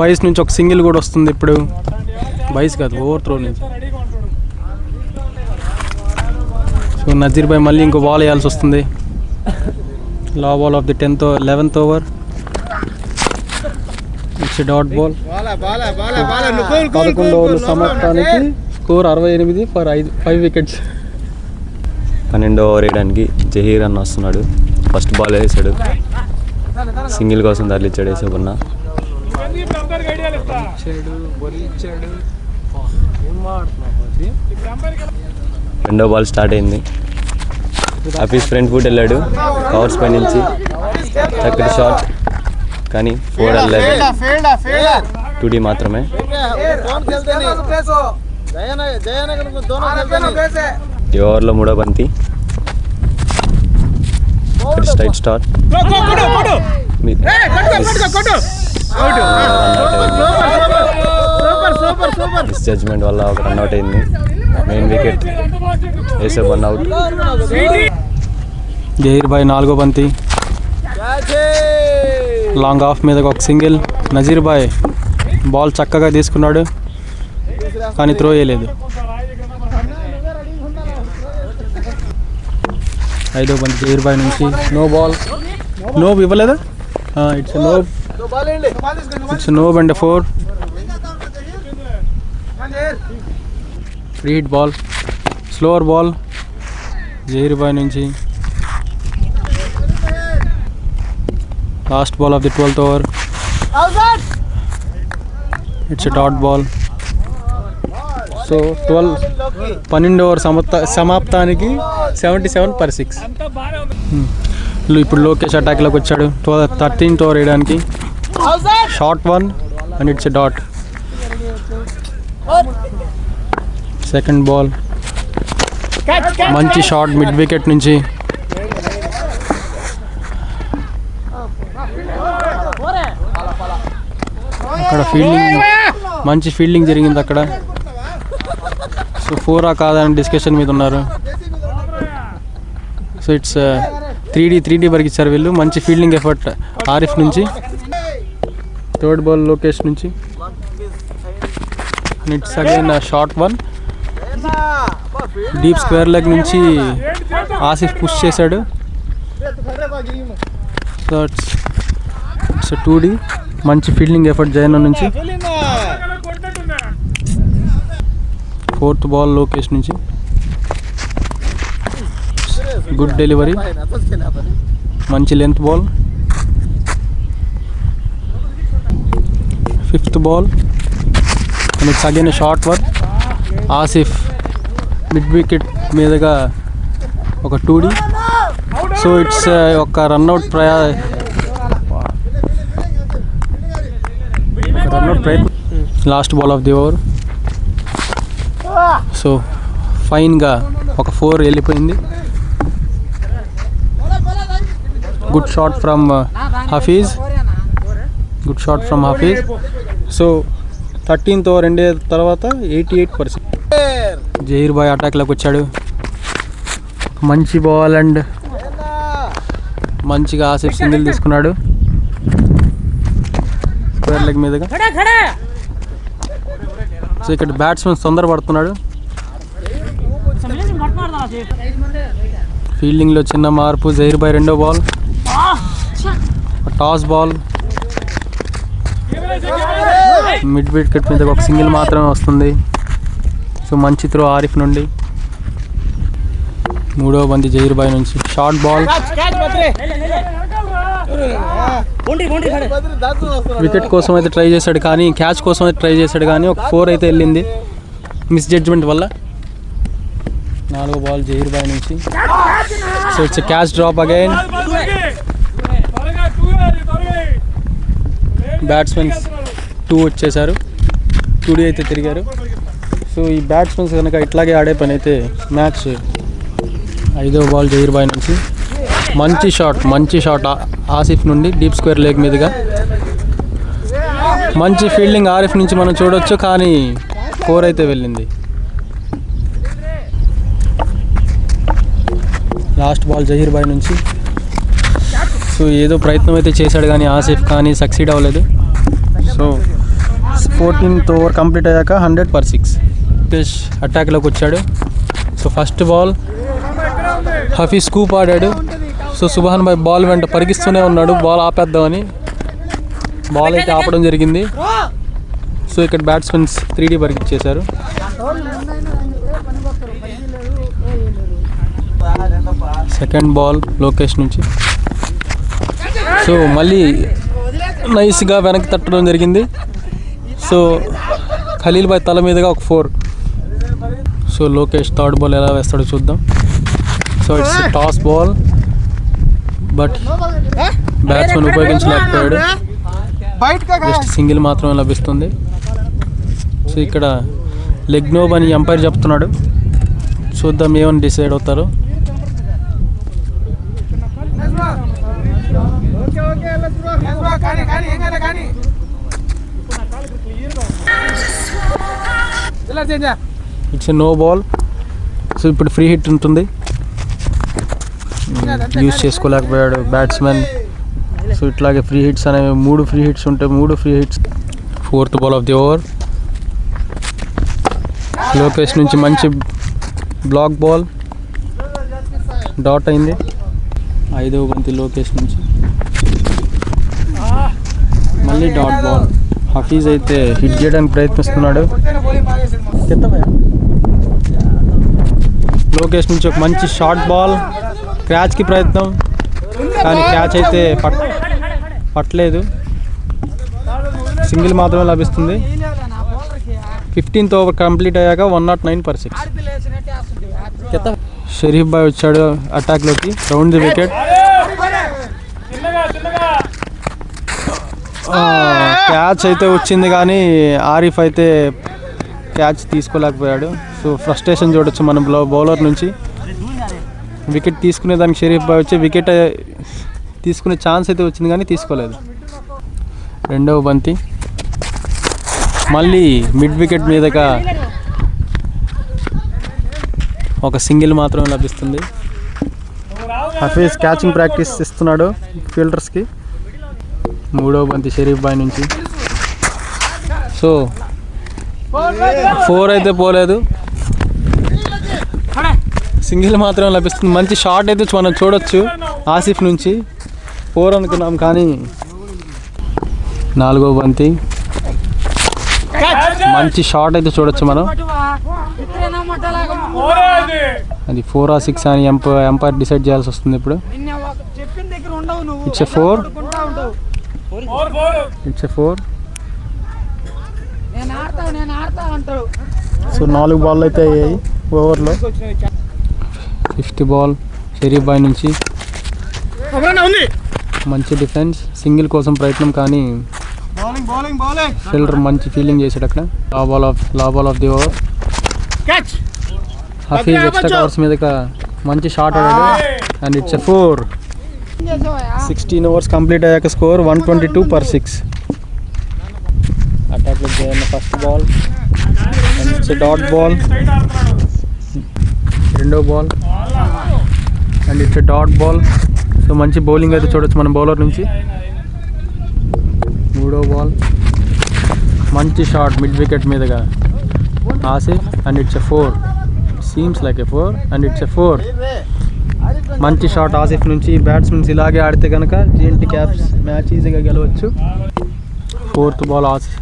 Speaker 3: Byes నుంచి ఒక సింగిల్ కూడా వస్తుంది ఇప్పుడు. బైస్ కాదు, ఓవర్ త్రో నుంచి. సో నజీర్ భాయ్ మళ్ళీ ఇంకో బాల్ వేయాల్సి వస్తుంది. లా ball of the 11th over. It's dot ball. 11 ఓవర్లు సమాప్తానికి స్కోర్ 68 ఫర్ 5 వికెట్స్.
Speaker 6: 12వ ఓవర్ వేయడానికి జహీర్ అన్న వస్తున్నాడు. ఫస్ట్ బాల్ వేసాడు, సింగిల్ కోసం తరలిచ్చాడు వేసేకున్నా. రెండో బాల్ స్టార్ట్ అయింది. హఫీజ్ ఫ్రంట్ ఫుట్ వెళ్ళాడు కవర్స్ పై నుంచి, చక్కటి షాట్ కానీ 4 వెళ్ళలేదు, 2D మాత్రమే. ఈ ఓవర్లో 3వ బంతి. స్ట్రైట్ స్టార్ట్, మిస్ జడ్జ్మెంట్ వల్ల ఒక రన్అట్ అయింది. మెయిన్ వికెట్, వేసే 1 అవుట్.
Speaker 3: జహీర్ భాయ్ 4వ బంతి. లాంగ్ ఆఫ్ మీదకి ఒక సింగిల్. నజీర్ భాయ్ బాల్ చక్కగా తీసుకున్నాడు కానీ త్రో వేయలేదు. 5వ బంతి జహీర్ భాయ్ నుంచి. నో బాల్, నో ఇవ్వలేదా? It's no and 4. Free hit ball, slower ball Zaheer bhai నుంచి. Last ball of the 12th over. It's dot ball. So 12 over సమాప్తానికి 77 for 6. ఇప్పుడు లోకేష్ అటాక్లోకి వచ్చాడు. 13th ఓవర్ వేయడానికి. Short 1 and it's dot. Second ball, మంచి షాట్ మిడ్ వికెట్ నుంచి. అక్కడ ఫీల్డింగ్, మంచి ఫీల్డింగ్ జరిగింది అక్కడ. సో 4 కాదని డిస్కషన్ మీద ఉన్నారు. సో ఇట్స్ 3D వరకు ఇచ్చారు వీళ్ళు. మంచి ఫీల్డింగ్ ఎఫర్ట్ ఆరిఫ్ నుంచి. థర్డ్ బాల్ లోకేష్ నుంచి. It's again short 1. Deep square leg నుంచి ఆసిఫ్ పుష్ చేశాడు. So it's 2D. మంచి ఫీల్డింగ్ ఎఫర్ట్ జయన్ నుంచి. 4th బాల్ లోకేష్ నుంచి. గుడ్ డెలివరీ, మంచి length ball. 5th ball and it's again short 1. Asif mid wicket మీదుగా ఒక 2D. సో ఇట్స్ ఒక రన్అట్ ప్రయత్నం. Last ball of the over. So ఫైన్గా ఒక 4 వెళ్ళిపోయింది. Good shot from Hafeez. So 13th over ఎండే తర్వాత 88%. జహీర్ భాయ్ అటాక్లోకి వచ్చాడు. మంచి బాల్ అండ్ మంచిగా ఆసిఫ్ సింగిల్ తీసుకున్నాడు స్క్వేర్ లెగ్ మీదుగా. సో ఇక్కడ బ్యాట్స్మెన్ తొందరపడుతున్నాడు. ఫీల్డింగ్లో చిన్న మార్పు. జహీర్ భాయ్ రెండో ball, toss ball, mid wicket మీద ఒక సింగిల్ మాత్రమే వస్తుంది. సో మంచి త్రో ఆరిఫ్ నుండి. 3వ బంతి జహీర్ భాయ్ నుంచి. షార్ట్ బాల్, వికెట్ కోసం అయితే ట్రై చేశాడు కానీ, క్యాచ్ కోసం అయితే ట్రై చేశాడు కానీ ఒక 4 అయితే వెళ్ళింది మిస్ జడ్జ్మెంట్ వల్ల. 4వ బాల్ జహీర్ భాయ్ నుంచి. So it's catch drop again. Batsmen 2 వచ్చేసారు, 2D అయితే తిరిగారు. సో ఈ బ్యాట్స్మెన్స్ కనుక ఇట్లాగే ఆడే పని అయితే మ్యాచ్. 5వ బాల్ జహీర్ భాయ్ నుంచి. మంచి షాట్ ఆసిఫ్ నుండి డీప్ స్క్వేర్ లెగ్ మీదుగా. మంచి ఫీల్డింగ్ ఆరిఫ్ నుంచి మనం చూడొచ్చు కానీ 4 అయితే వెళ్ళింది. లాస్ట్ బాల్ జహీర్ భాయ్ నుంచి. సో ఏదో ప్రయత్నం అయితే చేశాడు కానీ ఆసిఫ్ కానీ సక్సీడ్ అవ్వలేదు. సో 14th ఓవర్ కంప్లీట్ అయ్యాక 100/6. లోకేష్ అటాక్లోకి వచ్చాడు. So first ball Hafeez scoop ఆడాడు. సో సుభాన్ భాయ్ బాల్ వెంట పరిగిస్తూనే ఉన్నాడు బాల్ ఆపేద్దామని. బాల్ అయితే ఆపడం జరిగింది. సో ఇక్కడ బ్యాట్స్మెన్స్ 3D పరిగిచ్చేశారు. సెకండ్ బాల్ లోకేష్ నుంచి. సో మళ్ళీ నైస్గా వెనక్కి తట్టడం జరిగింది. సో ఖలీల్ భాయ్ తల మీదుగా ఒక 4. సో లోకేష్ థర్డ్ బాల్ ఎలా వేస్తాడో చూద్దాం. So it's toss ball, but batsmen ఉపయోగించలేకపోయాడు. జస్ట్ సింగిల్ మాత్రమే లభిస్తుంది. సో ఇక్కడ లెగ్ నోబ్ అని ఎంపైర్ చెప్తున్నాడు. చూద్దాం ఏమని డిసైడ్ అవుతారు. It's no ball. సో ఇప్పుడు ఫ్రీ హిట్ ఉంటుంది. యూజ్ చేసుకోలేకపోయాడు బ్యాట్స్మెన్. సో ఇట్లాగే ఫ్రీ హిట్స్ అనేవి 3 ఫ్రీ హిట్స్ ఉంటాయి. 3 free hits. 4th ball of the over. Lokesh నుంచి మంచి బ్లాక్ బాల్, డాట్ అయింది. 5వ బంతి లోకేష్ నుంచి మళ్ళీ డాట్ బాల్. హఫీజ్ అయితే హిట్ చేయడానికి ప్రయత్నిస్తున్నాడు. లోకేష్ నుంచి ఒక మంచి షార్ట్ బాల్, క్యాచ్కి ప్రయత్నం, కానీ క్యాచ్ అయితే పట్టలేదు. సింగిల్ మాత్రమే లభిస్తుంది. 15th ఓవర్ కంప్లీట్ అయ్యాక 109/6. షరీఫ్ భాయ్ వచ్చాడు అటాక్లోకి. Round the wicket. క్యాచ్ అయితే వచ్చింది కానీ ఆరిఫ్ అయితే క్యాచ్ తీసుకోలేకపోయాడు. సో ఫ్రస్ట్రేషన్ చూడొచ్చు మన బౌలర్ నుంచి. వికెట్ తీసుకునేదానికి షరీఫ్ భాయ్ వచ్చి వికెట్ తీసుకునే ఛాన్స్ అయితే వచ్చింది కానీ తీసుకోలేదు. 2వ బంతి మళ్ళీ మిడ్ వికెట్ మీదగా ఒక సింగిల్ మాత్రమే లభిస్తుంది. హఫీజ్ క్యాచింగ్ ప్రాక్టీస్ ఇస్తున్నాడు ఫీల్డర్స్కి. 3వ బంతి షరీఫ్ భాయ్ నుంచి. సో 4 అయితే పోలేదు, సింగిల్ మాత్రమే లభిస్తుంది. మంచి షాట్ అయితే మనం చూడొచ్చు ఆసిఫ్ నుంచి. 4 అనుకున్నాం కానీ 4వ బంతి మంచి షాట్ అయితే చూడొచ్చు మనం. అది 4 or 6 అని ఎంపైర్ డిసైడ్ చేయాల్సి వస్తుంది ఇప్పుడు. It's a 4. సో 4 బాల్ అయితే అయ్యాయి ఓవర్లో. 5th బాల్ షరీఫ్ భాయ్ నుంచి మంచి డిఫెన్స్, సింగిల్ కోసం ప్రయత్నం కానీ ఫీల్డర్ మంచి ఫీల్డింగ్ చేశాడు అక్కడ. లా ball of the over. Hafeez extra covers మీద మంచి షాట్ ఆడాడు and it's a 4. 16 overs complete అయ్యాక స్కోర్ 122/6. అటాక్లో చేయన్న first ball and it's a dot ball. 2వ ball and it's a dot ball. So మంచి బౌలింగ్ అయితే చూడొచ్చు మన బౌలర్ నుంచి. 3వ బాల్ మంచి షాట్ మిడ్ వికెట్ మీదగా Asif and it's a 4. Seems like a 4 and it's a 4. మంచి షాట్ ఆసిఫ్ నుంచి. బ్యాట్స్మెన్స్ ఇలాగే ఆడితే కనుక GNT క్యాప్స్ మ్యాచ్ ఈజీగా గెలవచ్చు. 4th ball Asif.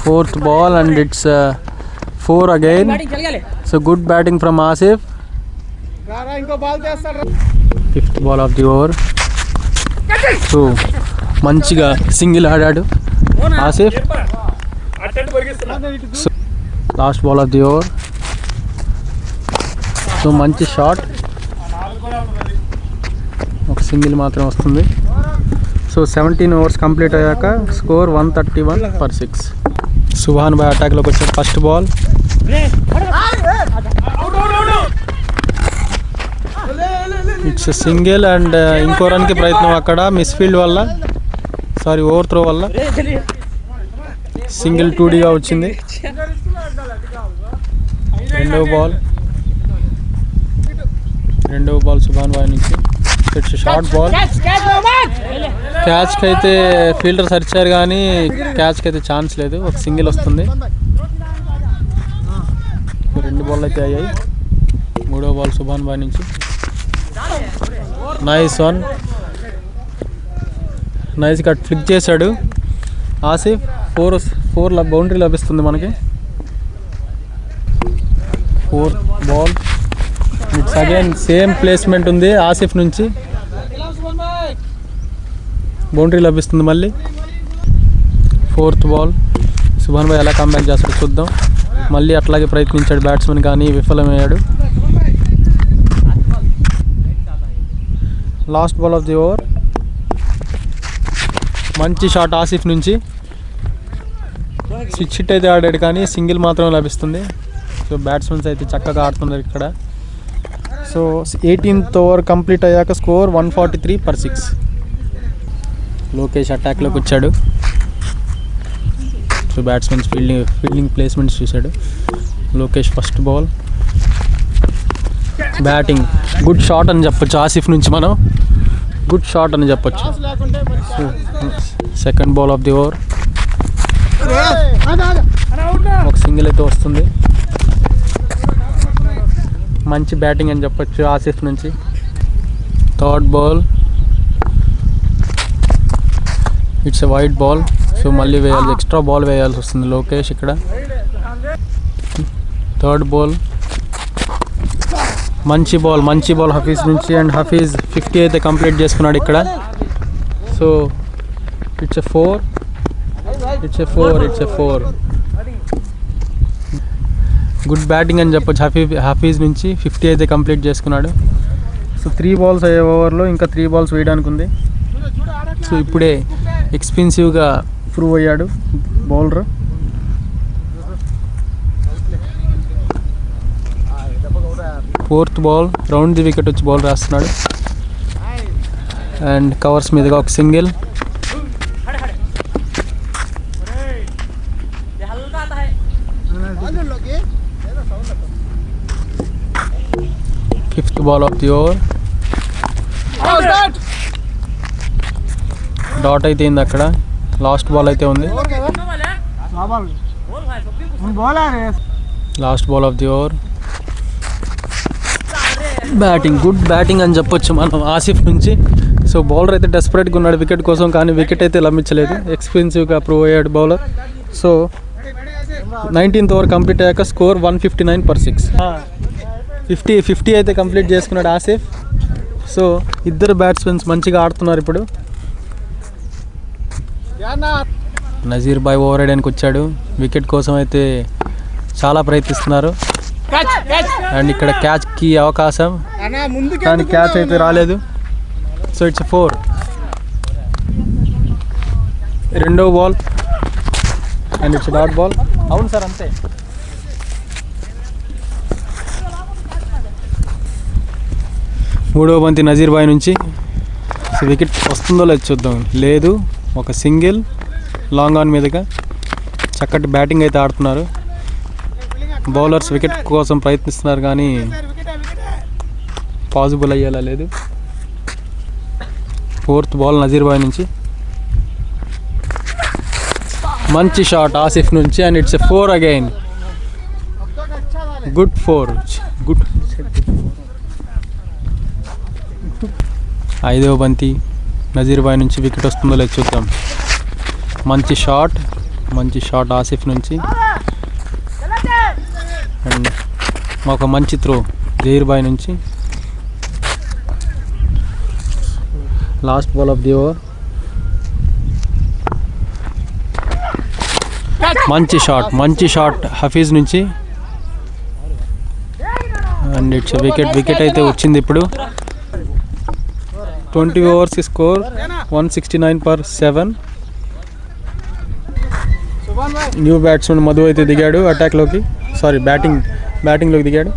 Speaker 3: 4th ball and it's 4 again. So good batting from Asif. 5th ball of the over. So మంచిగా సింగిల్ ఆడాడు Asif. Last ball of the over. So మంచి షాట్, ఒక సింగిల్ మాత్రం వస్తుంది. సో 17 ఓవర్స్ కంప్లీట్ అయ్యాక స్కోర్ 131/6. సుభాన్ భాయ్ అటాక్లోకి వచ్చాడు. First ball it's single and ఇంకో రన్కి ప్రయత్నం అక్కడ మిస్ఫీల్డ్ వల్ల, సారీ ఓవర్ త్రో వల్ల సింగిల్ 2Dగా వచ్చింది. 2వ బాల్ సుభాన్ భాయ్ నుంచి. It's short ball. క్యాచ్కి అయితే ఫీల్డర్ సరిచారు కానీ క్యాచ్కి అయితే ఛాన్స్ లేదు. ఒక సింగిల్ వస్తుంది. 2 బాల్ అయితే అయ్యాయి. 3వ బాల్ సుభాన్ బాయ్ నుంచి. Nice one. Nice cut flick చేశాడు ఆసిఫ్. 4 బౌండరీ లభిస్తుంది మనకి. 4th ball. It's again same placement ఉంది ఆసిఫ్ నుంచి. బౌండరీ లభిస్తుంది మళ్ళీ. 4th ball. సుభాన్ భాయ్ ఎలా కంబ్యాక్ చేస్తాడో చూద్దాం. మళ్ళీ అట్లాగే ప్రయత్నించాడు బ్యాట్స్మెన్ కానీ విఫలమయ్యాడు. Last ball of the over. మంచి షాట్ ఆసిఫ్ నుంచి. స్విచ్ హిట్ అయితే ఆడాడు కానీ సింగిల్ మాత్రమే లభిస్తుంది. సో బ్యాట్స్మెన్స్ అయితే చక్కగా ఆడుతున్నారు ఇక్కడ. సో 18th ఓవర్ కంప్లీట్ అయ్యాక స్కోర్ 143/6. లోకేష్ అటాక్లోకి వచ్చాడు. సో బ్యాట్స్మెన్స్ ఫీల్డింగ్ ప్లేస్మెంట్స్ చూశాడు. Lokesh first ball. Batting good shot అని చెప్పొచ్చు ఆసిఫ్ నుంచి మనం. గుడ్ షాట్ అని చెప్పొచ్చు. So second ball of the over. ఒక సింగిల్ అయితే వస్తుంది. మంచి బ్యాటింగ్ అని చెప్పొచ్చు ఆసిఫ్ నుంచి. Third ball. It's a wide ball. So మళ్ళీ ఎక్స్ట్రా బాల్ వేయాల్సి వస్తుంది లోకేష్ ఇక్కడ. Third ball. మంచి బాల్ హఫీజ్ నుంచి. అండ్ హఫీజ్ 50 అయితే కంప్లీట్ చేసుకున్నాడు ఇక్కడ. So it's a 4. Good batting అని చెప్పొచ్చు హఫీజ్ నుంచి. 50 అయితే కంప్లీట్ చేసుకున్నాడు. సో 3 బాల్స్ అయ్యే ఓవర్లో ఇంకా 3 బాల్స్ వేయడానికి ఉంది. సో ఇప్పుడే ఎక్స్పెన్సివ్గా ప్రూవ్ అయ్యాడు bowler. Fourth ball. Round the wicket వచ్చి బాల్ రాస్తున్నాడు. అండ్ కవర్స్ మీదుగా ఒక single. Fifth ball of the over. Dot అయితే అయింది అక్కడ. లాస్ట్ బాల్ అయితే ఉంది. Last ball of the over. Good batting అని చెప్పొచ్చు మనం ఆసిఫ్ నుంచి. సో బౌలర్ అయితే డెస్పరేట్గా ఉన్నాడు వికెట్ కోసం, కానీ వికెట్ అయితే లభించలేదు. ఎక్స్పెన్సివ్గా ప్రూవ్ అయ్యాడు bowler. So 19th over complete అయ్యాక స్కోర్ 159/6. 50 అయితే కంప్లీట్ చేసుకున్నాడు ఆసిఫ్. సో ఇద్దరు బ్యాట్స్మెన్స్ మంచిగా ఆడుతున్నారు ఇప్పుడు. నజీర్ బాయ్ ఓవర్ వేయడానికి వచ్చాడు. వికెట్ కోసం అయితే చాలా ప్రయత్నిస్తున్నారు. అండ్ ఇక్కడ క్యాచ్కి అవకాశం, కానీ క్యాచ్ అయితే రాలేదు. So it's 4. రెండో ball. And it's dot ball. అవును సార్, అంతే. మూడవ బంతి నజీర్ బాయ్ నుంచి. సో వికెట్ వస్తుందో లేదు చూద్దాం. లేదు, ఒక సింగిల్ లాంగ్ ఆన్ మీదుగా. చక్కటి బ్యాటింగ్ అయితే ఆడుతున్నారు బౌలర్స్. వికెట్ కోసం ప్రయత్నిస్తున్నారు కానీ పాసిబుల్ అయ్యేలా లేదు. 4th బాల్ నజీర్ బాయ్ నుంచి. మంచి షాట్ ఆసిఫ్ నుంచి. And it's 4 again. Good 4. Good. 5వ బంతి నజీర్ బాయ్ నుంచి. వికెట్ వస్తుందో లేదు చూద్దాం. మంచి షాట్ ఆసిఫ్ నుంచి. అండ్ ఒక మంచి త్రో జహీర్ బాయ్ నుంచి. Last ball of the over. మంచి షాట్ హఫీజ్ నుంచి. అండ్ ఇట్స్ వికెట్ అయితే వచ్చింది ఇప్పుడు. 20 ఓవర్స్కి స్కోర్ 169/7. న్యూ బ్యాట్స్మెన్ మధు అయితే దిగాడు బ్యాటింగ్లోకి దిగాడు.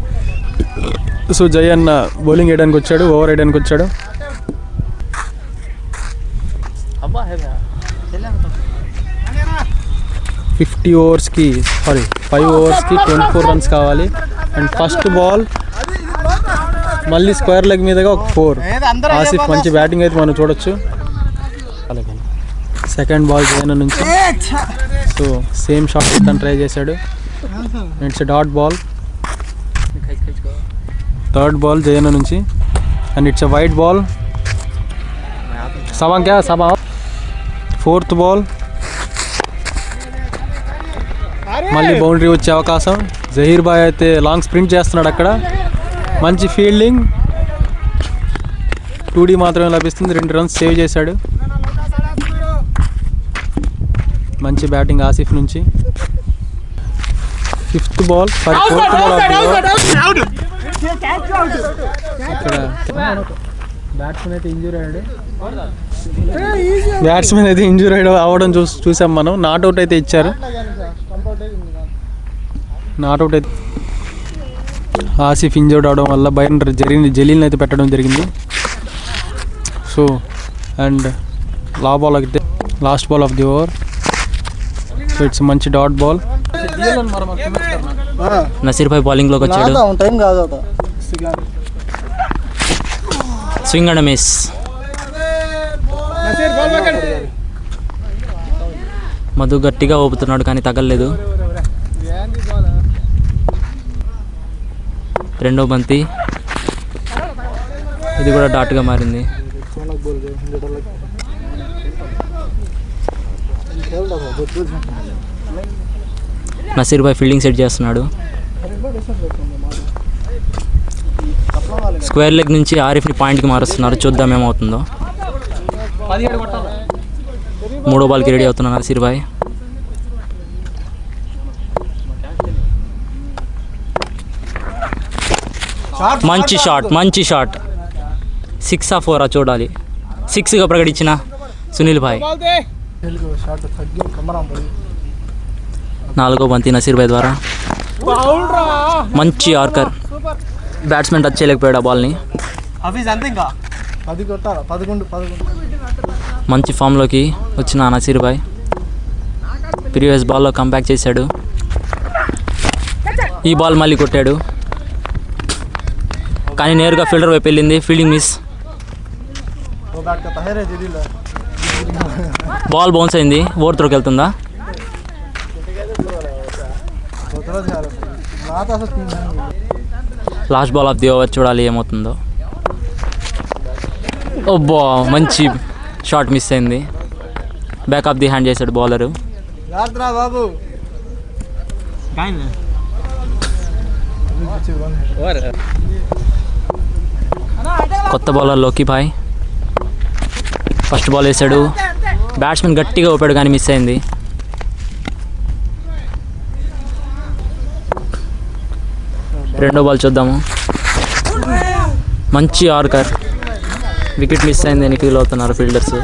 Speaker 3: సో జై అన్న బౌలింగ్ వేయడానికి వచ్చాడు, ఓవర్ వేయడానికి వచ్చాడు. ఫిఫ్టీ ఓవర్స్కి 5 ఓవర్స్కి 24 రన్స్ కావాలి. అండ్ ఫస్ట్ బాల్ మళ్ళీ స్క్వేర్ లెగ్ మీదగా ఒక 4. ఆసిఫ్ మంచి బ్యాటింగ్ అయితే మనం చూడొచ్చు. సెకండ్ బాల్ జైన నుంచి. So same shot return try చేశాడు. It's dot ball. Third ball Jaina నుంచి అండ్ ఇట్స్ వైట్ బాల్. సభా ఫోర్త్ బాల్. మళ్ళీ బౌండరీ వచ్చే అవకాశం. జహీర్ భాయ్ అయితే లాంగ్ స్ప్రింట్ చేస్తున్నాడు అక్కడ. మంచి ఫీల్డింగ్. 2D మాత్రమే లభిస్తుంది. 2 రన్స్ సేవ్ చేశాడు. మంచి బ్యాటింగ్ ఆసిఫ్ నుంచి. ఫిఫ్త్ బాల్ ఫోర్త్ బాల్ ఇక్కడ బ్యాట్స్మెన్ అయితే ఇంజూరీ అవ్వడం చూసాం మనం. నాట్అవుట్ అయితే ఇచ్చారు. నాట్అవుట్ అయితే ఆసిఫ్ ఇంజర్డ్ అవడం వల్ల బయట జలీల్ని అయితే పెట్టడం జరిగింది. So and last ball of the over. So it's మంచి డాట్ బాల్.
Speaker 7: నసీర్ భాయ్ బౌలింగ్లోకి వచ్చాడు. Swing and miss. మధు గట్టిగా ఊపుతున్నాడు కానీ తగలలేదు. రెండో బంతి. ఇది కూడా డాట్గా మారింది. నసీర్ భాయ్ ఫీల్డింగ్ సెట్ చేస్తున్నాడు. స్క్వేర్ లెగ్ నుంచి ఆరిఫ్ని పాయింట్కి మారుస్తున్నారు. చూద్దాం ఏమవుతుందో. మూడో బాల్కి రెడీ అవుతున్నారు నసీర్ భాయ్. మంచి షాట్. 6 or 4 చూడాలి. 6గా ప్రకటించిన సునీల్ భాయ్. నాలుగో బంతి నసీర్ భాయ్ ద్వారా. మంచి ఆర్కర్. బ్యాట్స్మెన్ టచ్ చేయలేకపోయాడు ఆ బాల్ని. మంచి ఫామ్లోకి వచ్చిన నసీర్ భాయ్ ప్రీవియస్ బాల్లో కంబ్యాక్ చేశాడు. ఈ బాల్ మళ్ళీ కొట్టాడు కానీ నేరుగా ఫీల్డర్ వైపు వెళ్ళింది. Fielding miss. బాల్ బౌన్స్ అయింది. ఓవర్ త్రోకి వెళ్తుందా? Last ball of the over. చూడాలి ఏమవుతుందో. ఓబ్బా మంచి షాట్ మిస్ అయింది. బ్యాక్ ఆఫ్ ది హ్యాండ్ చేశాడు బౌలరు. కొత్త బౌలర్ లోకి భాయ్ ఫస్ట్ బాల్ వేశాడు. బ్యాట్స్మెన్ గట్టిగా ఊపాడు కానీ మిస్ అయింది. రెండో బాల్ చూద్దాము. మంచి ఆర్కర్. వికెట్ మిస్ అయింది అని ఫీల్ అవుతున్నారు ఫీల్డర్స్.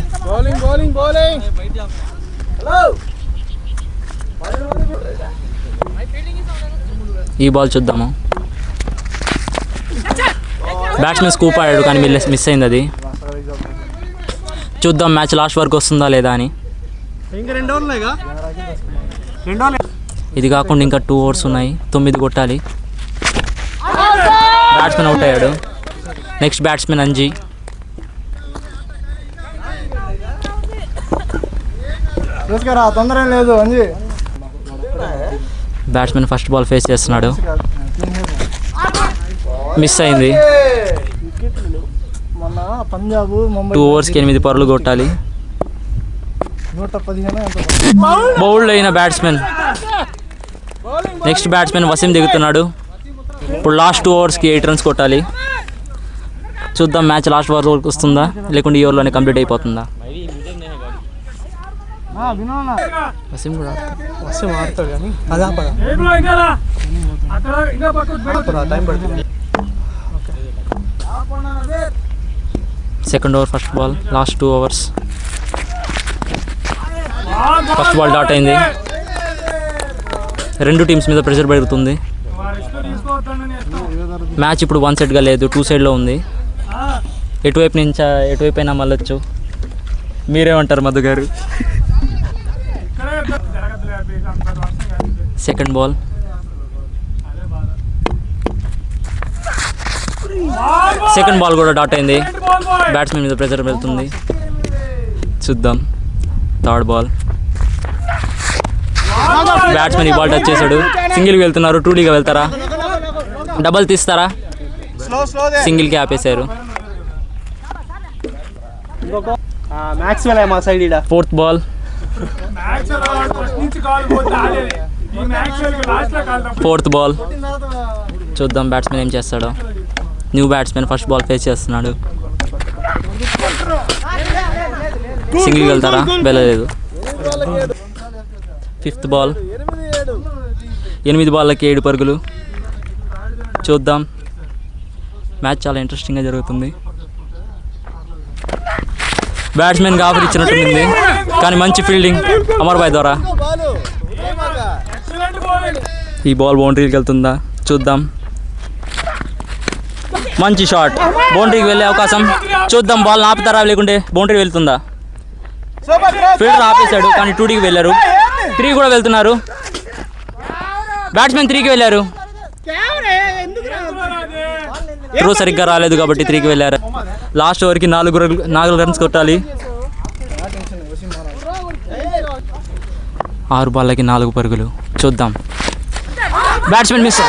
Speaker 7: ఈ బాల్ చూద్దాము. బ్యాట్స్మెన్ స్కూప్ ఆడాడు కానీ మిస్ అయింది అది. చూద్దాం మ్యాచ్ లాస్ట్ వరకు వస్తుందా లేదా అని. ఇది కాకుండా ఇంకా 2 overs ఉన్నాయి. 9 కొట్టాలి. బ్యాట్స్మెన్ అవుట్ అయ్యాడు. Next batsmen Anji. Batsmen first ball face చేస్తున్నాడు. మిస్ అయింది. 2 overs 8 పరుగులు కొట్టాలి. బౌల్డ్ అయిన బ్యాట్స్మెన్. నెక్స్ట్ బ్యాట్స్మెన్ వసీం దిగుతున్నాడు. ఇప్పుడు లాస్ట్ 2 overs 8 runs కొట్టాలి. చూద్దాం మ్యాచ్ లాస్ట్ ఓవర్ వరకు వస్తుందా లేకుంటే ఈ ఓవర్లోనే కంప్లీట్ అయిపోతుందా. వసీం కూడా second over first ball. Last 2 overs. First ball dot అయింది. రెండు టీమ్స్ మీద ప్రెషర్ పెరుగుతుంది. మ్యాచ్ ఇప్పుడు 1 side లేదు, 2 sideలో ఉంది. ఎటువైపైనా మళ్ళొచ్చు. మీరేమంటారు మధు గారు? Second ball. సెకండ్ బాల్ కూడా డాట్ అయింది. బ్యాట్స్మెన్ మీద ప్రెజర్ వెళ్తుంది. చూద్దాం థర్డ్ బాల్. బ్యాట్స్మెన్ ఈ బాల్ టచ్ చేశాడు. సింగిల్కి వెళ్తున్నారు. 2Dగా వెళ్తారా, డబల్ తీస్తారా? సింగిల్కి ఆపేశారు. Fourth ball. Fourth ball. చూద్దాం బ్యాట్స్మెన్ ఏం చేస్తాడో. New batsmen first ball face చేస్తున్నాడు. సింగిల్కి వెళ్తారా? వెళ్ళలేదు. Fifth ball. 8 బాళ్ళకి 7 పరుగులు. చూద్దాం. మ్యాచ్ చాలా ఇంట్రెస్టింగ్గా జరుగుతుంది. బ్యాట్స్మెన్కి ఆఫర్ ఇచ్చినట్టుంది, కానీ మంచి ఫీల్డింగ్ అమర్బాయ్ ద్వారా. ఈ బాల్ బౌండరీకి వెళ్తుందా? చూద్దాం. మంచి షాట్, బౌండరీకి వెళ్ళే అవకాశం. చూద్దాం బాల్ ఆపుతారా లేకుంటే బౌండరీ వెళ్తుందా? ఫీల్డర్ ఆపేశాడు, కానీ 2Dకి వెళ్ళారు. 3 కూడా వెళ్తున్నారు. బ్యాట్స్మెన్ 3కి వెళ్ళారు. త్రో సరిగ్గా రాలేదు కాబట్టి 3కి వెళ్ళారు. లాస్ట్ ఓవర్కి 4 రన్స్ కొట్టాలి. 6 బాళ్ళకి 4 పరుగులు. చూద్దాం. Batsmen miss.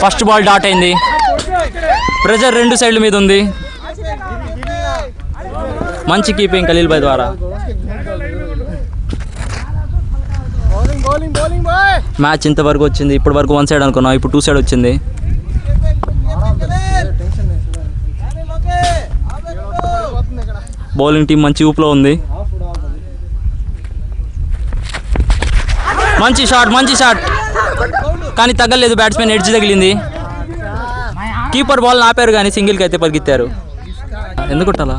Speaker 7: First ball dot అయింది. ప్రెజర్ 2 సైడ్ల మీద ఉంది. మంచి కీపింగ్ ఖలీల్ భాయ్ ద్వారా. మ్యాచ్ ఇంతవరకు వచ్చింది. ఇప్పటి వరకు 1 సైడ్ అనుకున్నాం, ఇప్పుడు 2 సైడ్ వచ్చింది. బౌలింగ్ టీం మంచి ఊపులో ఉంది. మంచి షాట్ కానీ తగ్గలేదు. బ్యాట్స్మెన్ ఎడ్జ్ తగిలింది. కీపర్ బాల్ ఆపారు కానీ సింగిల్కి అయితే పరిగెత్తారు. ఎందుకు కొట్టాలా?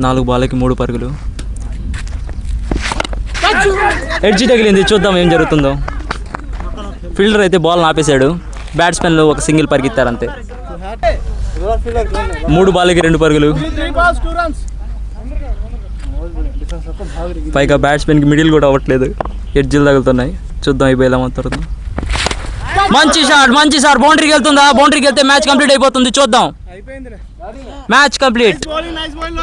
Speaker 7: 4 బాళ్ళకి 3 పరుగులు. ఎడ్జ్ తగిలింది. చూద్దాం ఏం జరుగుతుందో. ఫీల్డర్ అయితే బాల్ ఆపేశాడు. బ్యాట్స్మెన్లు ఒక సింగిల్ పరిగెత్తారు అంతే. 3 బాళ్ళకి 2 పరుగులు. పైగా బ్యాట్స్మెన్కి మిడిల్ కూడా అవ్వట్లేదు, ఎడ్జ్లు తగులుతున్నాయి. చూద్దాం ఈ బయలు ఏమవుతుందో. మంచి షాట్ బౌండరీకి వెళ్తుందా? బౌండరీకి వెళ్తే మ్యాచ్ కంప్లీట్ అయిపోతుంది. చూద్దాం. Match complete.